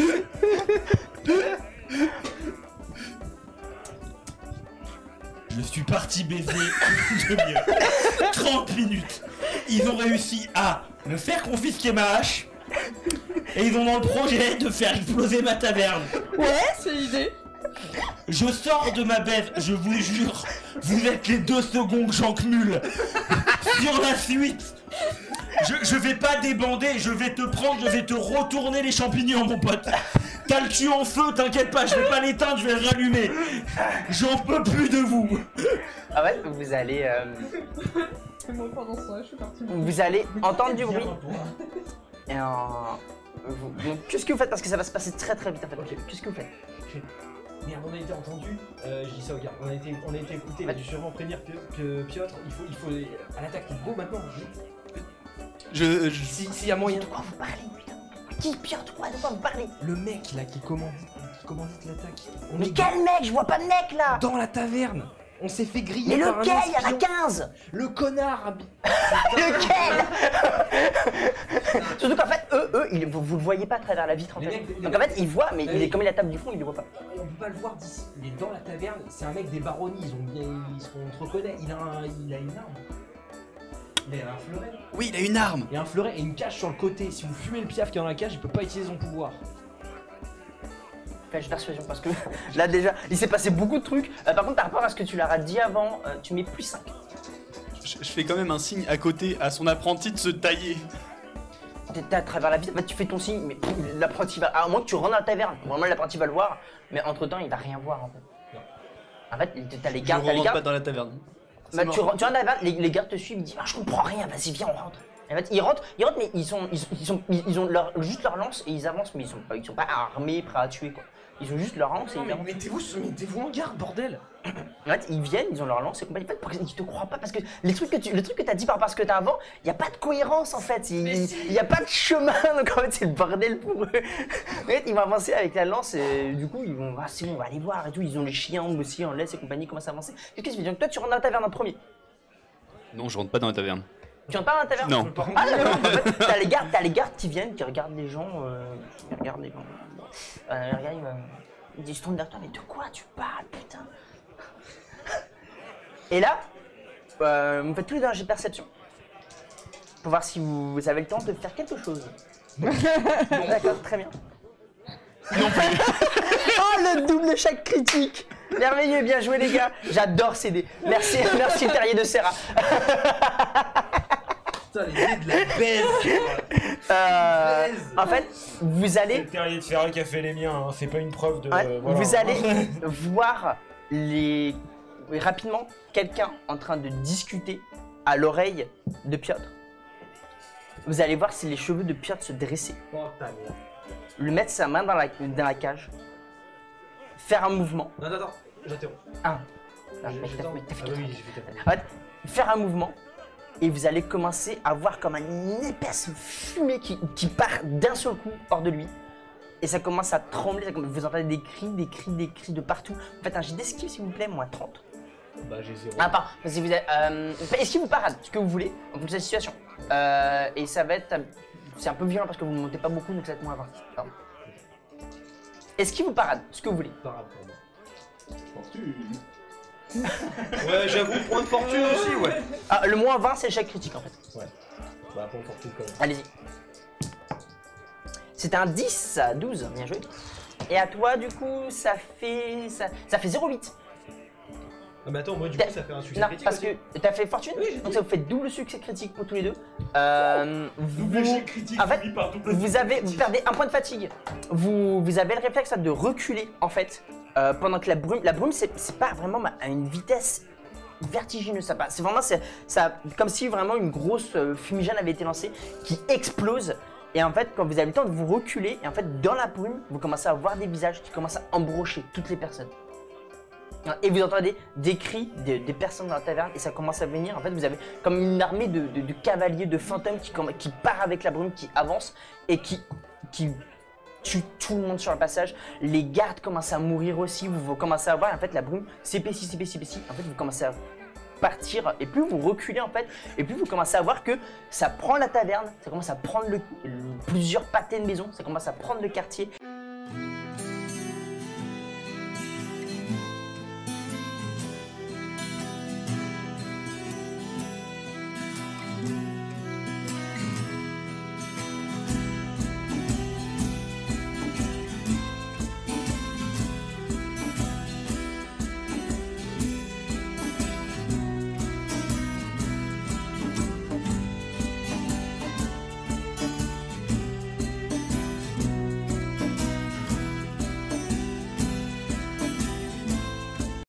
Je suis parti baiser une demi-heure. 30 minutes. Ils ont réussi à me faire confisquer ma hache. Et ils ont dans le projet de faire exploser ma taverne. Ouais, c'est l'idée. Je sors de ma baise, je vous jure. Vous êtes les 2 secondes j'encmule. Sur la suite. Je vais pas débander, je vais te prendre, je vais te retourner les champignons, mon pote. T'as le cul en feu, t'inquiète pas, je vais pas l'éteindre, je vais le rallumer. J'en peux plus de vous. En fait, vous allez, Moi, pendant ça, je suis partie. vous allez entendre du bruit. Et donc, qu'est-ce que vous faites? Parce que ça va se passer très très vite en fait. Qu'est-ce que vous faites? Merde, on a été entendu. Je dis ça au gars. On a été écouté. Il a dû sûrement prévenir que Piotr, il faut à l'attaque. Go maintenant. S'il y a moyen. De quoi vous parlez, putain? Qui Piotr? De quoi vous parlez? Le mec là qui commandite l'attaque. On Mais est quel mec? Je vois pas de mec là! dans la taverne. On s'est fait griller Mais par lequel? un Il y en a espion. 15! Le connard. Lequel? Surtout qu'en fait, vous le voyez pas à travers la vitre en Les fait. mecs- Donc en fait, il voit, mais Mais il est comme il est à la table du fond, il le voit pas. On peut pas le voir d'ici. Il est dans la taverne. C'est un mec des baronnies. On te reconnaît. Il a une arme. Il a un fleuret. Oui, il a une arme. Il a un fleuret et une cage sur le côté. Si vous fumez le piaf qui est dans la cage, il peut pas utiliser son pouvoir. Fais persuasion parce que là déjà, il s'est passé beaucoup de trucs. Par contre, par rapport à ce que tu leur as dit avant, tu mets plus 5. Je fais quand même un signe à côté à son apprenti de se tailler. T'es à travers la vitre, en fait, tu fais ton signe, mais l'apprenti va. À moins que tu rentres dans la taverne, vraiment l'apprenti va le voir, mais entre temps, il va rien voir en fait. En fait, t'as les Je gardes, t'as les rentre pas gardes. dans la taverne. Bah, C'est tu mort. rentres dans la taverne, les gardes te suivent, ils disent ah, je comprends rien, vas-y, viens, on rentre. Et en fait, ils rentrent, mais ils ont juste leur lance et ils avancent, mais ils sont pas armés, prêts à tuer quoi. Ils ont juste leur lance et ils avancent. Mettez-vous en garde, bordel. En fait, ils viennent, ils ont leur lance et compagnie. En fait, ils te croient pas parce que le truc que t'as dit par rapport à ce que t'as avant, il y a pas de cohérence en fait. Il y a pas de chemin, donc en fait c'est le bordel pour eux. En fait, ils vont avancer avec la lance et du coup ils vont, ah c'est bon, on va aller voir et tout. Ils ont les chiens aussi en laisse et compagnie, ils commencent à avancer. Qu'est-ce que tu fais? Donc toi tu rentres dans la taverne en premier. Non, je rentre pas dans la taverne. Tu rentres pas dans la taverne? Non. Ah d'accord. En fait, t'as les gardes qui viennent, qui regardent les gens, regarde, ils se tournent vers toi, mais de quoi tu parles, putain? Et là, vous faites tous les deux un jet de perception. Pour voir si vous avez le temps de faire quelque chose. D'accord, très bien. Non plus. Oh, le double échec critique! Merveilleux, bien joué les gars. J'adore ces dés. Merci, merci Terrier de Serra. Putain, les dés de la baise. En fait, vous C'est allez... le terrier de Ferra qui a fait les miens, hein. C'est pas une preuve de. Ouais, voilà. vous allez voir rapidement quelqu'un en train de discuter à l'oreille de Piotr. Vous allez voir si les cheveux de Piotr se dressaient. Oh ta merde. Le mettre sa main dans la cage. Faire un mouvement. Non, attends, j'interromps. Ah, J'ai- mec, j'ai t'as temps. fait Ah bah oui, j'ai fait ta- En fait, faire un mouvement et vous allez commencer à voir comme une épaisse fumée qui part d'un seul coup hors de lui. Et ça commence à trembler, vous entendez des cris de partout. Faites un jet d'esquive s'il vous plaît, moins 30. Bah j'ai 0. Ah pardon, si vous êtes, esquive ou parade, ce que vous voulez, en fonction de la situation. Et ça va être, c'est un peu violent parce que vous ne montez pas beaucoup, donc ça va être moins 20. Pardon. Esquive ou parade, ce que vous voulez. Parade pour moi. Ouais, j'avoue, point de fortune aussi, ouais. Ah, le moins 20 c'est l'échec critique en fait. Bah pour fortune quand même. Allez-y. C'est un 10, 12, bien joué. Et à toi, du coup, ça fait 0,8. Ah mais attends, moi du coup ça fait un succès Non, critique parce aussi. que t'as fait fortune, Oui, j'ai donc dit. ça vous fait double succès critique pour tous les deux. Double Vous, échec critique en fait, suivi par double vous perdez un point de fatigue. Vous avez le réflexe là, de reculer en fait, pendant que la brume c'est pas vraiment à une vitesse vertigineuse, ça passe. C'est vraiment comme si vraiment une grosse fumigène avait été lancée qui explose. Et en fait, quand vous avez le temps de vous reculer, et en fait dans la brume, vous commencez à voir des visages qui commencent à embrocher toutes les personnes. Et vous entendez des cris des personnes dans la taverne et ça commence à venir. En fait, vous avez comme une armée de cavaliers, de fantômes qui part avec la brume, qui avance et qui tue tout le monde sur le passage. Les gardes commencent à mourir aussi. Vous commencez à voir, en fait, la brume s'épaissit. En fait, vous commencez à partir et plus vous reculez en fait et plus vous commencez à voir que ça prend la taverne, ça commence à prendre plusieurs pâtés de maison, ça commence à prendre le quartier.